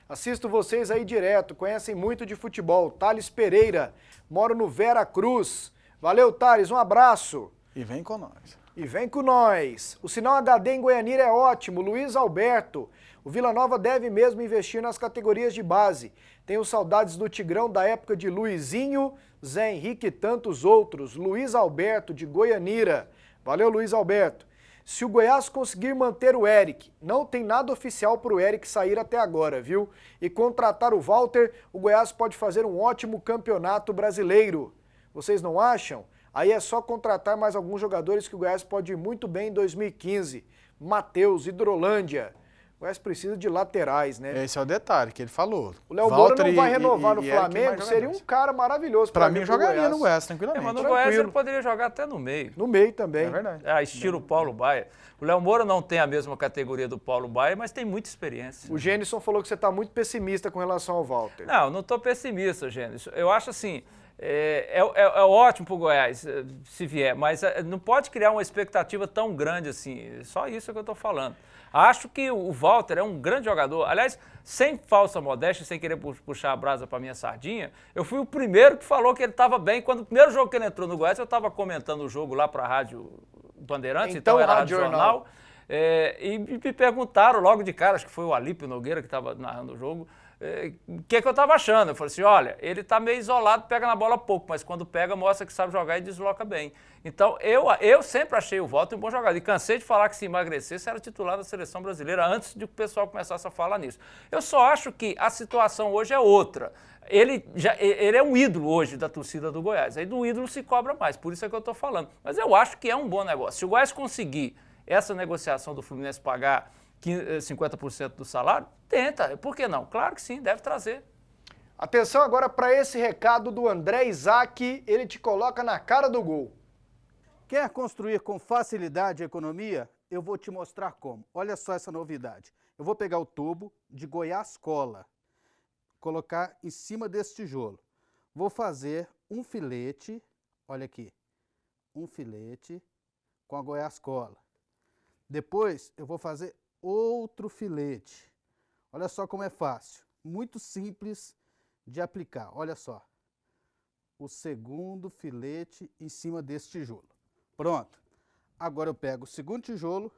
[SPEAKER 1] Assisto vocês aí direto, conhecem muito de futebol. Thales Pereira, moro no Vera Cruz. Valeu, Thales, um abraço.
[SPEAKER 2] E vem com nós.
[SPEAKER 1] E vem com nós. O sinal HD em Goianira é ótimo. Luiz Alberto. O Vila Nova deve mesmo investir nas categorias de base. Tenho saudades do Tigrão da época de Luizinho, Zé Henrique e tantos outros. Luiz Alberto, de Goianira. Valeu, Luiz Alberto. Se o Goiás conseguir manter o Eric, não tem nada oficial para o Eric sair até agora, viu? E contratar o Walter, o Goiás pode fazer um ótimo campeonato brasileiro. Vocês não acham? Aí é só contratar mais alguns jogadores que o Goiás pode ir muito bem em 2015. Matheus, Hidrolândia. O Goiás precisa de laterais, né?
[SPEAKER 2] Esse é o detalhe que ele falou.
[SPEAKER 1] O Léo Moura não vai
[SPEAKER 2] e-
[SPEAKER 1] renovar no
[SPEAKER 2] e Eric
[SPEAKER 1] Flamengo,
[SPEAKER 2] mais
[SPEAKER 1] seria um
[SPEAKER 2] jogadores.
[SPEAKER 1] cara maravilhoso
[SPEAKER 2] Pra
[SPEAKER 1] vir
[SPEAKER 2] mim,
[SPEAKER 1] pro
[SPEAKER 2] jogaria no Goiás, tranquilamente.
[SPEAKER 3] Mas no
[SPEAKER 1] Tranquilo.
[SPEAKER 3] Goiás ele poderia jogar até no meio.
[SPEAKER 1] No meio também.
[SPEAKER 2] É verdade.
[SPEAKER 3] Estilo Paulo Baia. O Léo Moura não tem a mesma categoria do Paulo Baia, mas tem muita experiência.
[SPEAKER 1] O Gênison falou que você está muito pessimista com relação ao Walter.
[SPEAKER 3] Não estou pessimista, Gênesis. Eu acho assim, é ótimo para o Goiás, se vier, mas não pode criar uma expectativa tão grande assim. Só isso que eu estou falando. Acho que o Walter é um grande jogador. Aliás, sem falsa modéstia, sem querer puxar a brasa para minha sardinha, eu fui o primeiro que falou que ele estava bem. Quando o primeiro jogo que ele entrou no Goiás, eu estava comentando o jogo lá para a Rádio Bandeirantes, então era a Rádio Jornal. E me perguntaram logo de cara, acho que foi o Alípio Nogueira que estava narrando o jogo, o que eu estava achando. Eu falei assim, olha, ele está meio isolado, pega na bola pouco, mas quando pega mostra que sabe jogar e desloca bem. Então eu sempre achei o Walter um bom jogador e cansei de falar que se emagrecesse era titular da seleção brasileira antes de que o pessoal começasse a falar nisso. Eu só acho que a situação hoje é outra. Ele é um ídolo hoje da torcida do Goiás, aí do ídolo se cobra mais, por isso é que eu estou falando. Mas eu acho que é um bom negócio. Se o Goiás conseguir essa negociação do Fluminense pagar 50% do salário, tenta. Por que não? Claro que sim, deve trazer.
[SPEAKER 1] Atenção agora para esse recado do André Isaac, ele te coloca na cara do gol.
[SPEAKER 6] Quer construir com facilidade a economia? Eu vou te mostrar como. Olha só essa novidade. Eu vou pegar o tubo de Goiás Cola, colocar em cima desse tijolo. Vou fazer um filete, olha aqui, um filete com a Goiás Cola. Depois eu vou fazer outro filete. Olha só como é fácil, muito simples de aplicar. Olha só, o segundo filete em cima desse tijolo. Pronto. Agora eu pego o segundo tijolo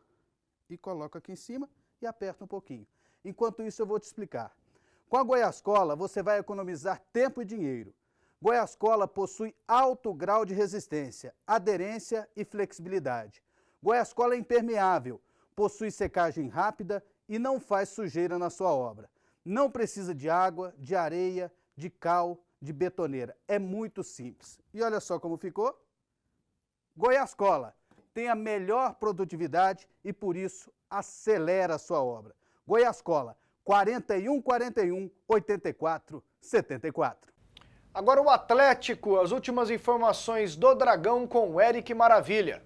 [SPEAKER 6] e coloco aqui em cima e aperto um pouquinho. Enquanto isso eu vou te explicar. Com a Goiás Cola você vai economizar tempo e dinheiro. Goiás-Cola possui alto grau de resistência, aderência e flexibilidade. Goiás-Cola é impermeável, possui secagem rápida e não faz sujeira na sua obra. Não precisa de água, de areia, de cal, de betoneira. É muito simples. E olha só como ficou. Goiás-Cola tem a melhor produtividade e, por isso, acelera a sua obra. Goiás-Cola, 4141 84 74.
[SPEAKER 1] Agora o Atlético, as últimas informações do Dragão com o Eric Maravilha.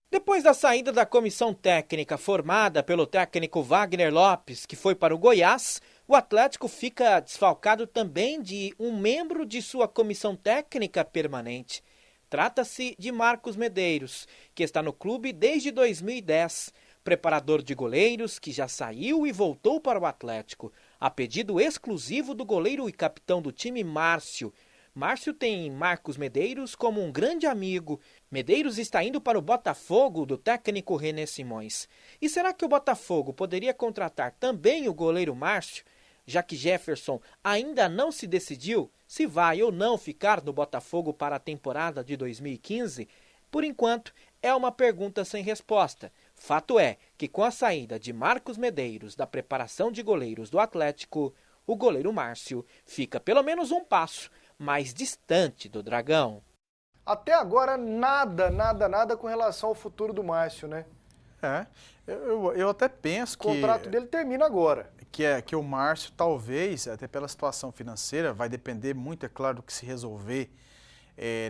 [SPEAKER 9] Depois da saída da comissão técnica formada pelo técnico Wagner Lopes, que foi para o Goiás, o Atlético fica desfalcado também de um membro de sua comissão técnica permanente. Trata-se de Marcos Medeiros, que está no clube desde 2010, preparador de goleiros que já saiu e voltou para o Atlético, a pedido exclusivo do goleiro e capitão do time Márcio. Márcio tem Marcos Medeiros como um grande amigo. Medeiros está indo para o Botafogo do técnico René Simões. E será que o Botafogo poderia contratar também o goleiro Márcio, já que Jefferson ainda não se decidiu se vai ou não ficar no Botafogo para a temporada de 2015? Por enquanto, é uma pergunta sem resposta. Fato é que com a saída de Marcos Medeiros da preparação de goleiros do Atlético, o goleiro Márcio fica pelo menos um passo mais distante do Dragão.
[SPEAKER 1] Até agora, nada com relação ao futuro do Márcio, né?
[SPEAKER 2] Eu até penso que...
[SPEAKER 1] O contrato dele termina agora.
[SPEAKER 2] Que o Márcio, talvez, até pela situação financeira, vai depender muito, é claro, do que se resolver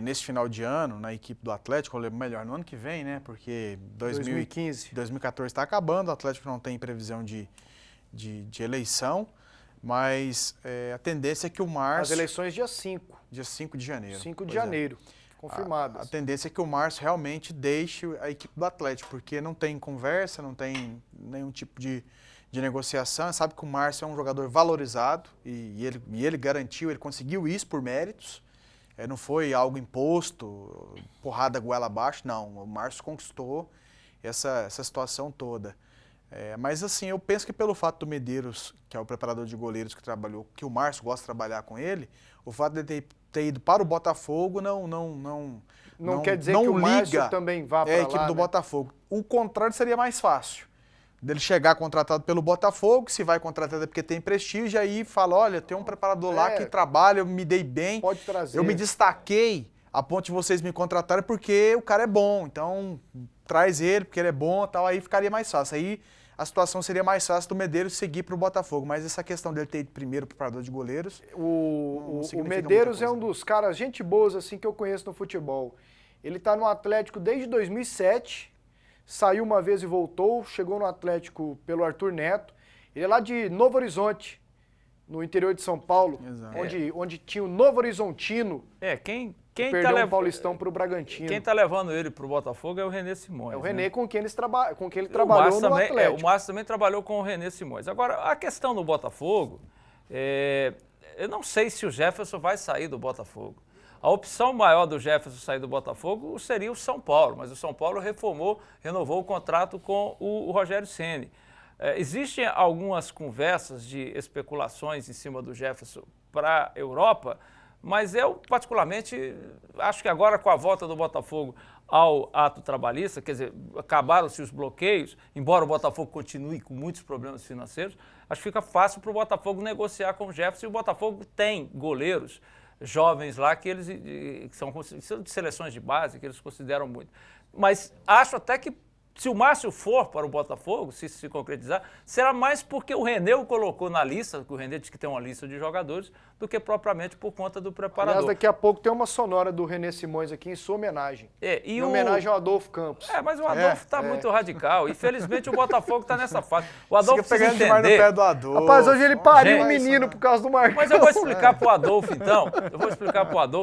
[SPEAKER 2] nesse final de ano na equipe do Atlético, ou melhor, no ano que vem, né? Porque 2014 está acabando, o Atlético não tem previsão de eleição, mas a tendência é que o Márcio...
[SPEAKER 1] As eleições dia 5.
[SPEAKER 2] Dia 5 de janeiro.
[SPEAKER 1] 5 de janeiro, confirmadas.
[SPEAKER 2] A tendência é que o Márcio realmente deixe a equipe do Atlético, porque não tem conversa, não tem nenhum tipo de negociação. Sabe que o Márcio é um jogador valorizado e ele garantiu, ele conseguiu isso por méritos. Não foi algo imposto, porrada goela abaixo, não. O Márcio conquistou essa situação toda. Mas assim, eu penso que pelo fato do Medeiros, que é o preparador de goleiros que trabalhou, que o Márcio gosta de trabalhar com ele, o fato de ter ido para o Botafogo
[SPEAKER 1] não quer dizer que o Márcio também vá para lá,
[SPEAKER 2] a equipe do Botafogo. O contrário seria mais fácil. Dele chegar contratado pelo Botafogo, se vai contratado é porque tem prestígio, aí fala, olha, tem um preparador lá que trabalha, eu me dei bem,
[SPEAKER 1] pode trazer.
[SPEAKER 2] Eu me destaquei a ponto de vocês me contratarem porque o cara é bom, então traz ele porque ele é bom e tal, aí ficaria mais fácil. Aí a situação seria mais fácil do Medeiros seguir para o Botafogo, mas essa questão dele ter ido primeiro preparador de goleiros...
[SPEAKER 1] O Medeiros é um dos caras, gente boas assim que eu conheço no futebol. Ele está no Atlético desde 2007, saiu uma vez e voltou, chegou no Atlético pelo Arthur Neto. Ele é lá de Novo Horizonte, no interior de São Paulo, onde tinha o Novo Horizontino.
[SPEAKER 3] Quem
[SPEAKER 1] perdeu o Paulistão para o Bragantino.
[SPEAKER 3] Quem está levando ele para o Botafogo é o René Simões.
[SPEAKER 1] É o René, né? com quem ele trabalhou no Atlético.
[SPEAKER 3] O Márcio também trabalhou com o René Simões. Agora, a questão do Botafogo, eu não sei se o Jefferson vai sair do Botafogo. A opção maior do Jefferson sair do Botafogo seria o São Paulo, mas o São Paulo renovou o contrato com o Rogério Ceni. Existem algumas conversas de especulações em cima do Jefferson para a Europa, mas eu, particularmente, acho que agora com a volta do Botafogo ao ato trabalhista, quer dizer, acabaram-se os bloqueios, embora o Botafogo continue com muitos problemas financeiros, acho que fica fácil para o Botafogo negociar com o Jefferson, e o Botafogo tem goleiros jovens lá que são de seleções de base, que eles consideram muito. Mas acho até que se o Márcio for para o Botafogo, se concretizar, será mais porque o René o colocou na lista, que o René diz que tem uma lista de jogadores, do que propriamente por conta do preparador.
[SPEAKER 1] Aliás, daqui a pouco tem uma sonora do René Simões aqui em sua homenagem. Em homenagem ao Adolfo Campos.
[SPEAKER 3] Mas o Adolfo está muito radical. Infelizmente o Botafogo está nessa fase. O Adolfo precisa entender.
[SPEAKER 2] Demais no pé do Adolfo.
[SPEAKER 1] Rapaz, hoje ele pariu um menino por causa do Marcão.
[SPEAKER 3] Mas eu vou explicar para o Adolfo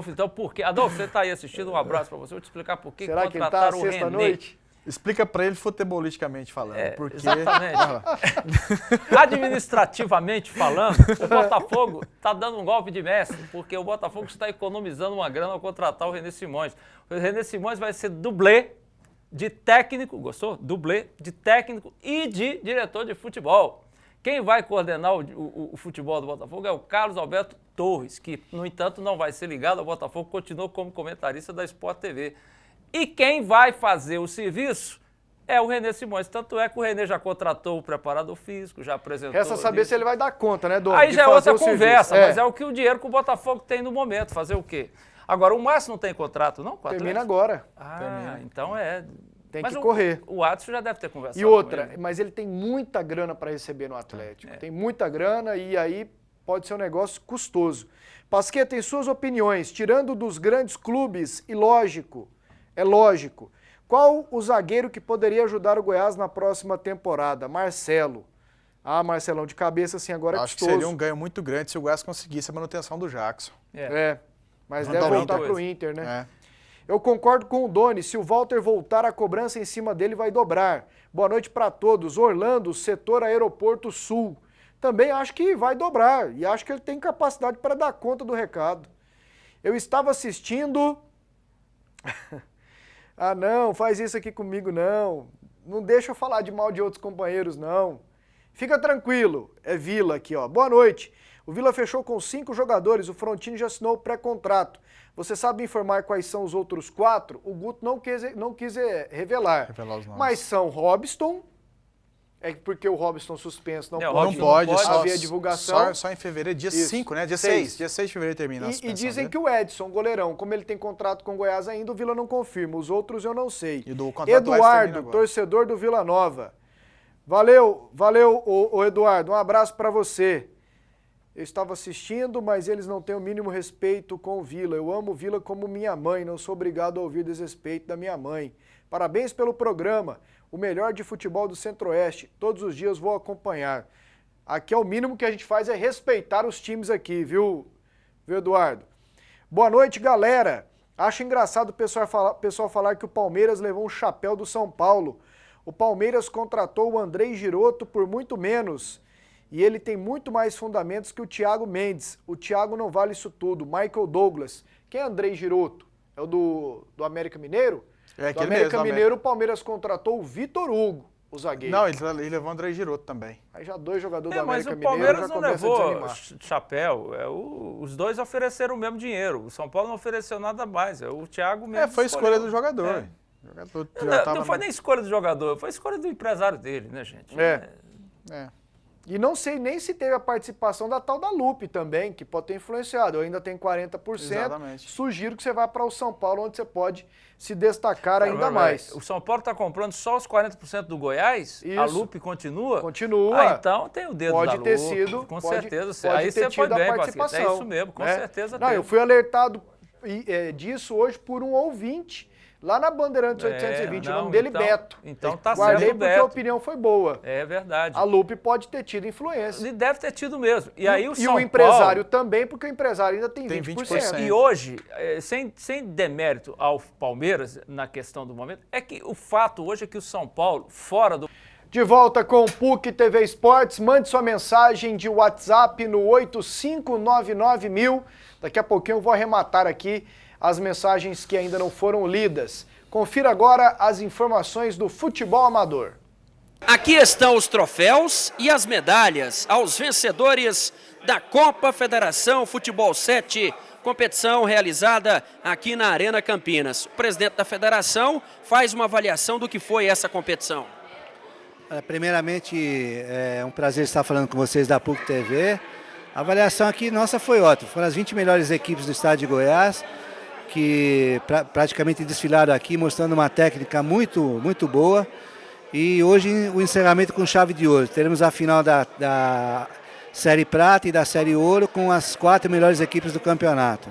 [SPEAKER 3] então. Porque Adolfo, você está aí assistindo, um abraço para você. Eu vou te explicar por que contrataram o René.
[SPEAKER 1] Noite?
[SPEAKER 2] Explica para ele futebolisticamente falando. Porque...
[SPEAKER 3] Exatamente. Administrativamente falando, o Botafogo está dando um golpe de mestre, porque o Botafogo está economizando uma grana ao contratar o René Simões. O René Simões vai ser dublê de técnico, gostou? Dublê de técnico e de diretor de futebol. Quem vai coordenar o futebol do Botafogo é o Carlos Alberto Torres, que, no entanto, não vai ser ligado ao Botafogo, continua como comentarista da Sport TV. E quem vai fazer o serviço é o René Simões. Tanto é que o René já contratou o preparador físico, já apresentou...
[SPEAKER 1] Resta saber se ele vai dar conta, né, Dom?
[SPEAKER 3] Aí já é outra conversa, mas é o que o dinheiro que o Botafogo tem no momento. Fazer o quê? Agora, o Márcio não tem contrato, não?
[SPEAKER 1] Termina agora.
[SPEAKER 3] Então é...
[SPEAKER 1] Tem que correr.
[SPEAKER 3] O Adson já deve ter conversado
[SPEAKER 1] E outra,
[SPEAKER 3] com ele.
[SPEAKER 1] mas ele tem muita grana para receber no Atlético. Tem muita grana e aí pode ser um negócio custoso. Pasqueta, em suas opiniões, tirando dos grandes clubes, e lógico, qual o zagueiro que poderia ajudar o Goiás na próxima temporada? Marcelo. Ah, Marcelão, de cabeça assim agora é
[SPEAKER 2] Acho
[SPEAKER 1] custoso.
[SPEAKER 2] que seria um ganho muito grande se o Goiás conseguisse a manutenção do Jackson.
[SPEAKER 1] Mas
[SPEAKER 2] Não
[SPEAKER 1] deve
[SPEAKER 2] dá
[SPEAKER 1] voltar
[SPEAKER 2] muita
[SPEAKER 1] pro
[SPEAKER 2] coisa.
[SPEAKER 1] Inter, né? Eu concordo com o Doni, se o Walter voltar, a cobrança em cima dele vai dobrar. Boa noite para todos. Orlando, setor Aeroporto Sul. Também acho que vai dobrar e acho que ele tem capacidade para dar conta do recado. Eu estava assistindo... Ah, não, faz isso aqui comigo, não. Não deixa eu falar de mal de outros companheiros, não. Fica tranquilo, é Vila aqui, ó. Boa noite. O Vila fechou com 5 jogadores, o Frontini já assinou o pré-contrato. Você sabe informar quais são os outros 4? O Guto não quis revelar.
[SPEAKER 2] Revelar os nomes.
[SPEAKER 1] Mas são Robson, é porque o Robson suspenso não
[SPEAKER 2] pode
[SPEAKER 1] haver divulgação.
[SPEAKER 2] Só em fevereiro, dia
[SPEAKER 1] Isso.
[SPEAKER 2] 5, né? Dia 6 de fevereiro termina a suspensão,
[SPEAKER 1] E dizem
[SPEAKER 2] né?
[SPEAKER 1] que o Edson, goleirão, como ele tem contrato com o Goiás ainda, o Vila não confirma. Os outros eu não sei.
[SPEAKER 2] E do contrato do Edson termina
[SPEAKER 1] Eduardo,
[SPEAKER 2] agora.
[SPEAKER 1] torcedor do Vila Nova. Valeu, ô Eduardo, um abraço pra você. Eu estava assistindo, mas eles não têm o mínimo respeito com o Vila. Eu amo o Vila como minha mãe, não sou obrigado a ouvir desrespeito da minha mãe. Parabéns pelo programa, o melhor de futebol do Centro-Oeste. Todos os dias vou acompanhar. Aqui é o mínimo que a gente faz, é respeitar os times aqui, viu Eduardo? Boa noite, galera. Acho engraçado o pessoal falar que o Palmeiras levou um chapéu do São Paulo. O Palmeiras contratou o Andrei Giroto por muito menos. E ele tem muito mais fundamentos que o Thiago Mendes. O Thiago não vale isso tudo. Michael Douglas. Quem é Andrei Giroto? É o do América Mineiro?
[SPEAKER 2] É
[SPEAKER 1] do
[SPEAKER 2] aquele
[SPEAKER 1] América
[SPEAKER 2] mesmo,
[SPEAKER 1] Mineiro, o Palmeiras contratou o Vitor Hugo, o zagueiro.
[SPEAKER 2] Não, ele levou o André Giroto também.
[SPEAKER 1] Aí já 2 jogadores do
[SPEAKER 3] Mas
[SPEAKER 1] América
[SPEAKER 3] o
[SPEAKER 1] Mineiro
[SPEAKER 3] Palmeiras
[SPEAKER 1] já
[SPEAKER 3] não
[SPEAKER 1] começa a
[SPEAKER 3] levou
[SPEAKER 1] desanimar.
[SPEAKER 3] chapéu. Os dois ofereceram o mesmo dinheiro. O São Paulo não ofereceu nada mais. O Thiago mesmo
[SPEAKER 2] Foi
[SPEAKER 3] escolheu.
[SPEAKER 2] escolha do jogador. O jogador
[SPEAKER 3] Não foi nem escolha do jogador, foi escolha do empresário dele, né, gente?
[SPEAKER 1] E não sei nem se teve a participação da tal da Lupe também, que pode ter influenciado. Eu ainda tenho 40%.
[SPEAKER 2] Exatamente.
[SPEAKER 1] Sugiro que você vá para o São Paulo, onde você pode se destacar ainda mais.
[SPEAKER 3] O São Paulo está comprando só os 40% do Goiás?
[SPEAKER 1] Isso.
[SPEAKER 3] A Lupe continua?
[SPEAKER 1] Continua.
[SPEAKER 3] Então tem o dedo
[SPEAKER 1] Pode
[SPEAKER 3] da
[SPEAKER 1] ter
[SPEAKER 3] Lupe.
[SPEAKER 1] sido.
[SPEAKER 3] Com
[SPEAKER 1] pode,
[SPEAKER 3] certeza.
[SPEAKER 1] Pode
[SPEAKER 3] Aí
[SPEAKER 1] ter
[SPEAKER 3] você foi
[SPEAKER 1] tido a
[SPEAKER 3] bem,
[SPEAKER 1] participação.
[SPEAKER 3] Pasqueta. É isso mesmo, com certeza
[SPEAKER 1] Não,
[SPEAKER 3] teve.
[SPEAKER 1] eu fui alertado disso hoje por um ouvinte. Lá na Bandeirantes 820, o nome dele Beto.
[SPEAKER 3] Então tá
[SPEAKER 1] Guardei
[SPEAKER 3] certo,
[SPEAKER 1] porque
[SPEAKER 3] Beto.
[SPEAKER 1] a opinião foi boa.
[SPEAKER 3] É verdade.
[SPEAKER 1] A Lupe pode ter tido influência.
[SPEAKER 3] Ele deve ter tido mesmo. E aí
[SPEAKER 1] o empresário também, porque o empresário ainda tem 20%.
[SPEAKER 3] E hoje, sem demérito ao Palmeiras na questão do momento, é que o fato hoje é que o São Paulo, fora do...
[SPEAKER 1] De volta com o PUC TV Esportes, mande sua mensagem de WhatsApp no 8599.000. Daqui a pouquinho eu vou arrematar aqui as mensagens que ainda não foram lidas. Confira agora as informações do futebol amador.
[SPEAKER 4] Aqui estão os troféus e as medalhas aos vencedores da Copa Federação Futebol 7, competição realizada aqui na Arena Campinas. O presidente da federação faz uma avaliação do que foi essa competição.
[SPEAKER 10] Primeiramente, é um prazer estar falando com vocês da PUC TV. A avaliação aqui nossa foi ótima. Foram as 20 melhores equipes do estado de Goiás, que praticamente desfilaram aqui, mostrando uma técnica muito boa. E hoje o encerramento com chave de ouro. Teremos a final da Série Prata e da Série Ouro com as 4 melhores equipes do campeonato.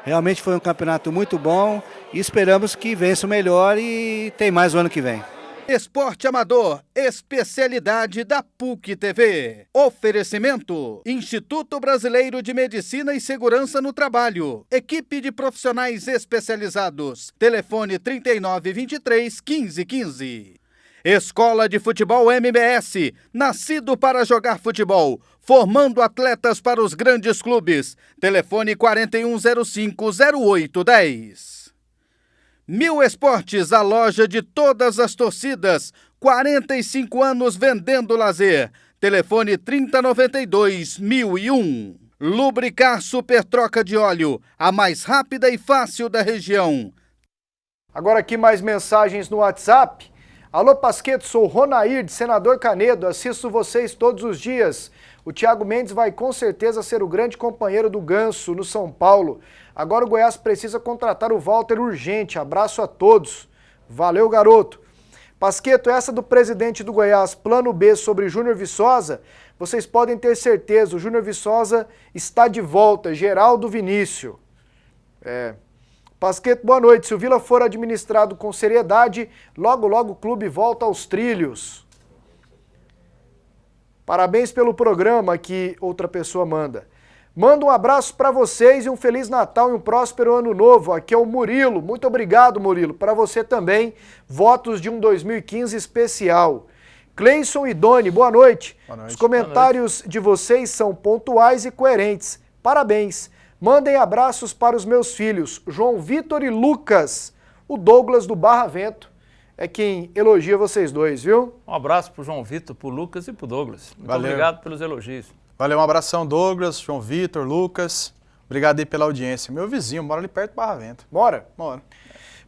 [SPEAKER 10] Realmente foi um campeonato muito bom e esperamos que vença o melhor e tem mais o ano que vem.
[SPEAKER 6] Esporte Amador, especialidade da PUC TV. Oferecimento: Instituto Brasileiro de Medicina e Segurança no Trabalho. Equipe de profissionais especializados. Telefone 3923-1515. Escola de Futebol MBS, nascido para jogar futebol, formando atletas para os grandes clubes. Telefone 4105-0810. Mil Esportes, a loja de todas as torcidas. 45 anos vendendo lazer. Telefone 3092-1001. Lubricar Super Troca de Óleo, a mais rápida e fácil da região.
[SPEAKER 1] Agora aqui mais mensagens no WhatsApp. Alô, Pasqueto, sou o Ronair, de Senador Canedo, assisto vocês todos os dias. O Thiago Mendes vai com certeza ser o grande companheiro do Ganso no São Paulo. Agora o Goiás precisa contratar o Walter urgente. Abraço a todos. Valeu, garoto. Pasqueto, essa do presidente do Goiás, plano B sobre Júnior Viçosa, vocês podem ter certeza, o Júnior Viçosa está de volta, Geraldo Vinícius. Pasqueto, boa noite. Se o Vila for administrado com seriedade, logo logo o clube volta aos trilhos. Parabéns pelo programa, que outra pessoa manda. Manda um abraço para vocês e um Feliz Natal e um próspero Ano Novo. Aqui é o Murilo. Muito obrigado, Murilo. Para você também, votos de um 2015 especial. Cleison e Doni, boa noite.
[SPEAKER 2] Boa noite.
[SPEAKER 1] Os comentários de vocês são pontuais e coerentes. Parabéns. Mandem abraços para os meus filhos, João Vitor e Lucas. O Douglas do Barra Vento é quem elogia vocês dois, viu?
[SPEAKER 3] Um abraço pro João Vitor, pro Lucas e pro Douglas. Muito
[SPEAKER 2] Valeu.
[SPEAKER 3] obrigado pelos elogios.
[SPEAKER 2] Valeu, um abração, Douglas, João Vitor, Lucas. Obrigado aí pela audiência. Meu vizinho, mora ali perto do Barra Vento.
[SPEAKER 1] Bora?
[SPEAKER 2] Mora.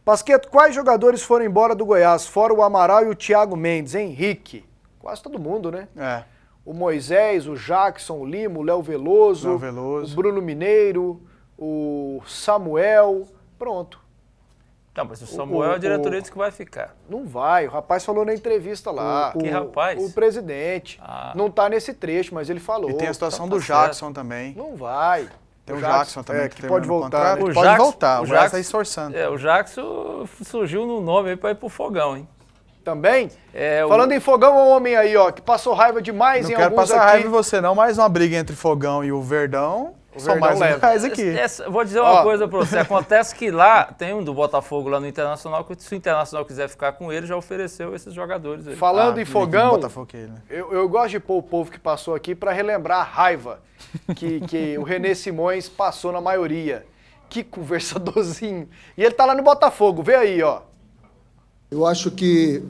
[SPEAKER 1] Pasqueto, quais jogadores foram embora do Goiás, fora o Amaral e o Thiago Mendes? Henrique. Quase todo mundo, né?
[SPEAKER 2] É.
[SPEAKER 1] O Moisés, o Jackson, o Lima, o Léo Veloso,
[SPEAKER 2] Léo Veloso.
[SPEAKER 1] o Bruno Mineiro, o Samuel. Pronto.
[SPEAKER 3] Não, mas o Samuel, a diretoria disse que vai ficar.
[SPEAKER 1] Não vai, o rapaz falou na entrevista lá.
[SPEAKER 3] Que rapaz?
[SPEAKER 1] O presidente. Não tá nesse trecho, mas ele falou.
[SPEAKER 2] E tem a situação
[SPEAKER 3] Então
[SPEAKER 2] do
[SPEAKER 3] tá
[SPEAKER 2] Jackson
[SPEAKER 3] certo.
[SPEAKER 2] também.
[SPEAKER 1] Não vai.
[SPEAKER 2] Tem o Jackson também
[SPEAKER 1] que pode voltar.
[SPEAKER 2] Ele
[SPEAKER 3] O
[SPEAKER 2] pode
[SPEAKER 3] Jackson-
[SPEAKER 2] voltar, o
[SPEAKER 3] o
[SPEAKER 2] Goiás
[SPEAKER 3] Jackson-
[SPEAKER 2] tá esforçando.
[SPEAKER 3] O Jackson surgiu no nome aí pra ir pro fogão, hein?
[SPEAKER 1] Também?
[SPEAKER 3] É,
[SPEAKER 1] Falando em fogão, o homem aí, ó, que passou raiva demais
[SPEAKER 2] Não
[SPEAKER 1] em
[SPEAKER 2] quero
[SPEAKER 1] alguns
[SPEAKER 2] passar
[SPEAKER 1] aqui.
[SPEAKER 2] raiva em você não, mais uma briga entre Fogão e o Verdão. São
[SPEAKER 1] Verdão
[SPEAKER 2] mais
[SPEAKER 1] leva.
[SPEAKER 2] legais aqui.
[SPEAKER 3] Vou dizer uma
[SPEAKER 1] Ó.
[SPEAKER 3] coisa pra você. Acontece que lá tem um do Botafogo lá no Internacional, que se o Internacional quiser ficar com ele, já ofereceu esses jogadores aí.
[SPEAKER 1] Falando em fogão,
[SPEAKER 2] Botafogo, né?
[SPEAKER 1] eu gosto de pôr o povo que passou aqui para relembrar a raiva que o René Simões passou na maioria. Que conversadorzinho. E ele tá lá no Botafogo, vê aí, ó.
[SPEAKER 11] Eu acho que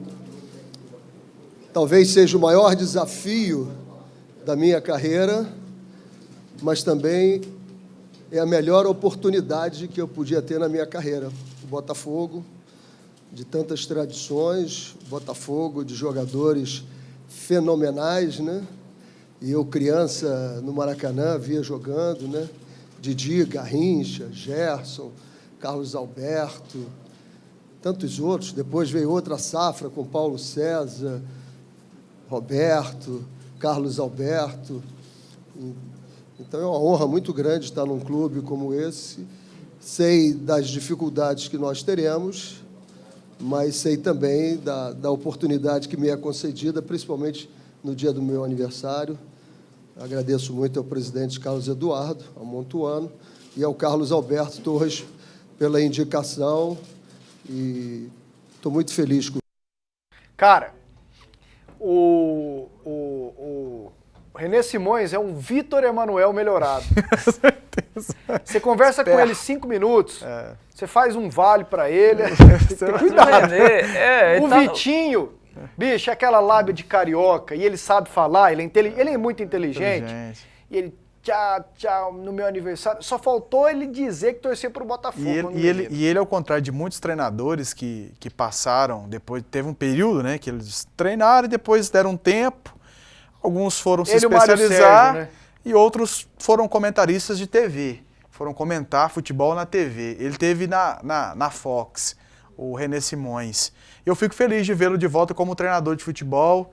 [SPEAKER 11] talvez seja o maior desafio da minha carreira, mas também é a melhor oportunidade que eu podia ter na minha carreira. O Botafogo, de tantas tradições, Botafogo de jogadores fenomenais, né? E eu, criança, no Maracanã, via jogando, né? Didi, Garrincha, Gerson, Carlos Alberto, tantos outros. Depois veio outra safra com Paulo César, Roberto, Carlos Alberto. Então é uma honra muito grande estar num clube como esse. Sei das dificuldades que nós teremos, mas sei também da oportunidade que me é concedida, principalmente no dia do meu aniversário. Agradeço muito ao presidente Carlos Eduardo, ao Montuano, e ao Carlos Alberto Torres pela indicação. E estou muito feliz com isso.
[SPEAKER 1] Cara, o René Simões é um Vitor Emanuel melhorado. Você conversa com ele 5 minutos, você faz um vale pra ele. Tem cuidado. O Vitinho, bicho, é aquela lábia de carioca, e ele sabe falar, ele é muito inteligente. E ele, tchau, no meu aniversário. Só faltou ele dizer que torcia pro Botafogo.
[SPEAKER 2] E ele, ao contrário de muitos treinadores que passaram, depois teve um período, né, que eles treinaram e depois deram um tempo. Alguns foram se especializar, né? E outros foram comentaristas de TV. Foram comentar futebol na TV. Ele teve na Fox, o René Simões. Eu fico feliz de vê-lo de volta como treinador de futebol,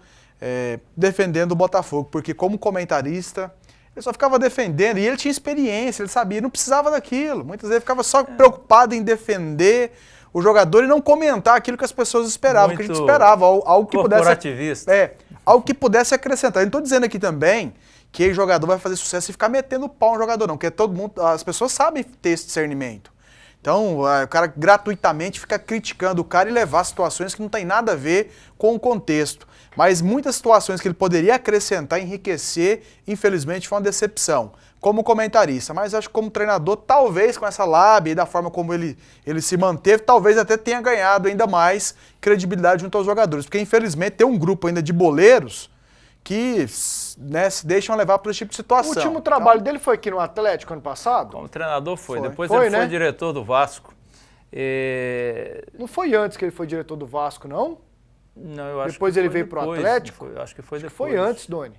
[SPEAKER 2] defendendo o Botafogo, porque como comentarista, ele só ficava defendendo, e ele tinha experiência, ele sabia, não precisava daquilo. Muitas vezes ficava só preocupado em defender o jogador e não comentar aquilo que as pessoas esperavam, que a gente esperava, algo que pudesse... Algo que pudesse acrescentar. Eu não estou dizendo aqui também que o jogador vai fazer sucesso e ficar metendo pau no jogador, não, porque todo mundo, as pessoas sabem ter esse discernimento. Então, o cara gratuitamente fica criticando o cara e levar situações que não tem nada a ver com o contexto. Mas muitas situações que ele poderia acrescentar, enriquecer, infelizmente foi uma decepção. Como comentarista, mas acho que como treinador, talvez com essa lábia e da forma como ele se manteve, talvez até tenha ganhado ainda mais credibilidade junto aos jogadores. Porque infelizmente tem um grupo ainda de boleiros que, né, se deixam levar para esse tipo de situação.
[SPEAKER 1] O último trabalho dele foi aqui no Atlético ano passado?
[SPEAKER 3] Como treinador foi. Depois
[SPEAKER 1] foi,
[SPEAKER 3] ele foi
[SPEAKER 1] né?
[SPEAKER 3] diretor do Vasco.
[SPEAKER 1] Não foi antes que ele foi diretor do Vasco, não?
[SPEAKER 3] Não, eu acho
[SPEAKER 1] depois
[SPEAKER 3] que
[SPEAKER 1] ele
[SPEAKER 3] foi
[SPEAKER 1] veio
[SPEAKER 3] depois,
[SPEAKER 1] pro Atlético?
[SPEAKER 3] Eu acho que foi depois.
[SPEAKER 1] Foi antes, Doni.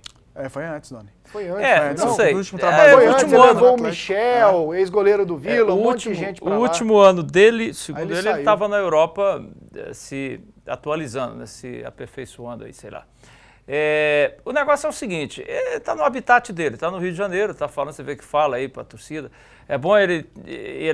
[SPEAKER 2] Foi antes, Doni.
[SPEAKER 1] Foi antes.
[SPEAKER 3] Não sei.
[SPEAKER 2] O último trabalho
[SPEAKER 1] Foi
[SPEAKER 2] do
[SPEAKER 1] antes,
[SPEAKER 2] último
[SPEAKER 1] ele
[SPEAKER 2] ano,
[SPEAKER 1] levou o Michel, ex-goleiro do Vila, um monte de gente pra lá.
[SPEAKER 3] O último ano dele, segundo ele
[SPEAKER 1] saiu.
[SPEAKER 3] estava na Europa se atualizando, né, se aperfeiçoando aí, sei lá. O negócio é o seguinte, ele está no habitat dele, está no Rio de Janeiro, está falando, você vê que fala aí para a torcida. É bom ele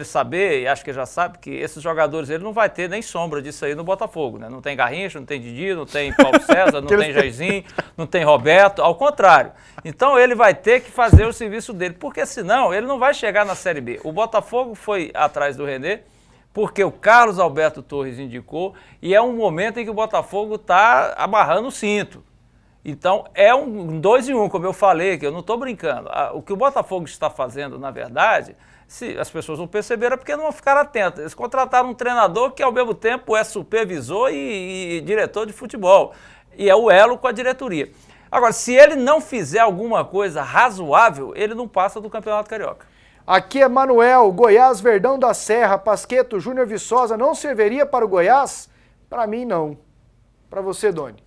[SPEAKER 3] saber, e acho que ele já sabe, que esses jogadores, ele não vai ter nem sombra disso aí no Botafogo, né? Não tem Garrincha, não tem Didi, não tem Paulo César, não tem Jairzinho, não tem Roberto, ao contrário. Então ele vai ter que fazer o serviço dele, porque senão ele não vai chegar na Série B. O Botafogo foi atrás do René, porque o Carlos Alberto Torres indicou, e é um momento em que o Botafogo está amarrando o cinto. Então, é um 2 em 1, como eu falei, que eu não estou brincando. O que o Botafogo está fazendo, na verdade, se as pessoas não perceberam, é porque não ficaram atentas. Eles contrataram um treinador que, ao mesmo tempo, é supervisor e diretor de futebol. E é o elo com a diretoria. Agora, se ele não fizer alguma coisa razoável, ele não passa do Campeonato Carioca.
[SPEAKER 1] Aqui é Manuel, Goiás, Verdão da Serra, Pasquetto, Júnior Viçosa, não serviria para o Goiás? Para mim, não. Para você, Doni?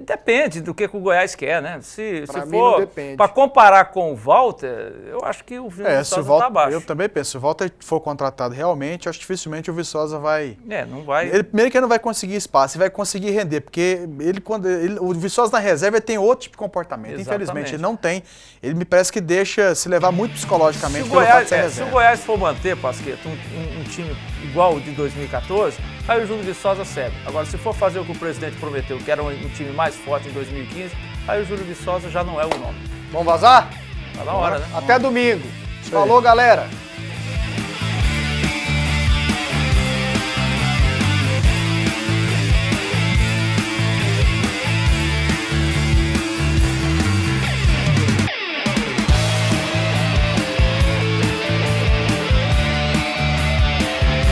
[SPEAKER 3] Depende do que o Goiás quer, né? Se
[SPEAKER 1] mim,
[SPEAKER 3] for para comparar com o Walter, eu acho que o Júnior Viçosa está abaixo.
[SPEAKER 2] Eu também penso, se o Walter for contratado realmente, acho que dificilmente o Viçosa vai...
[SPEAKER 3] não vai...
[SPEAKER 2] Primeiro que ele não vai conseguir espaço, ele vai conseguir render, porque o Viçosa na reserva ele tem outro tipo de comportamento. Exatamente. Infelizmente, ele não tem. Ele me parece que deixa se levar muito psicologicamente pelo fato de ser reserva.
[SPEAKER 3] Se o Goiás for manter, Pasquetto, um time igual o de 2014, aí o Júnior Viçosa serve. Agora, se for fazer o que o presidente prometeu, que era um time mais forte em 2015, aí o Júlio Viçosa já não é o nome.
[SPEAKER 1] Vamos vazar?
[SPEAKER 3] Tá na hora, né?
[SPEAKER 1] Até domingo. Falou, galera.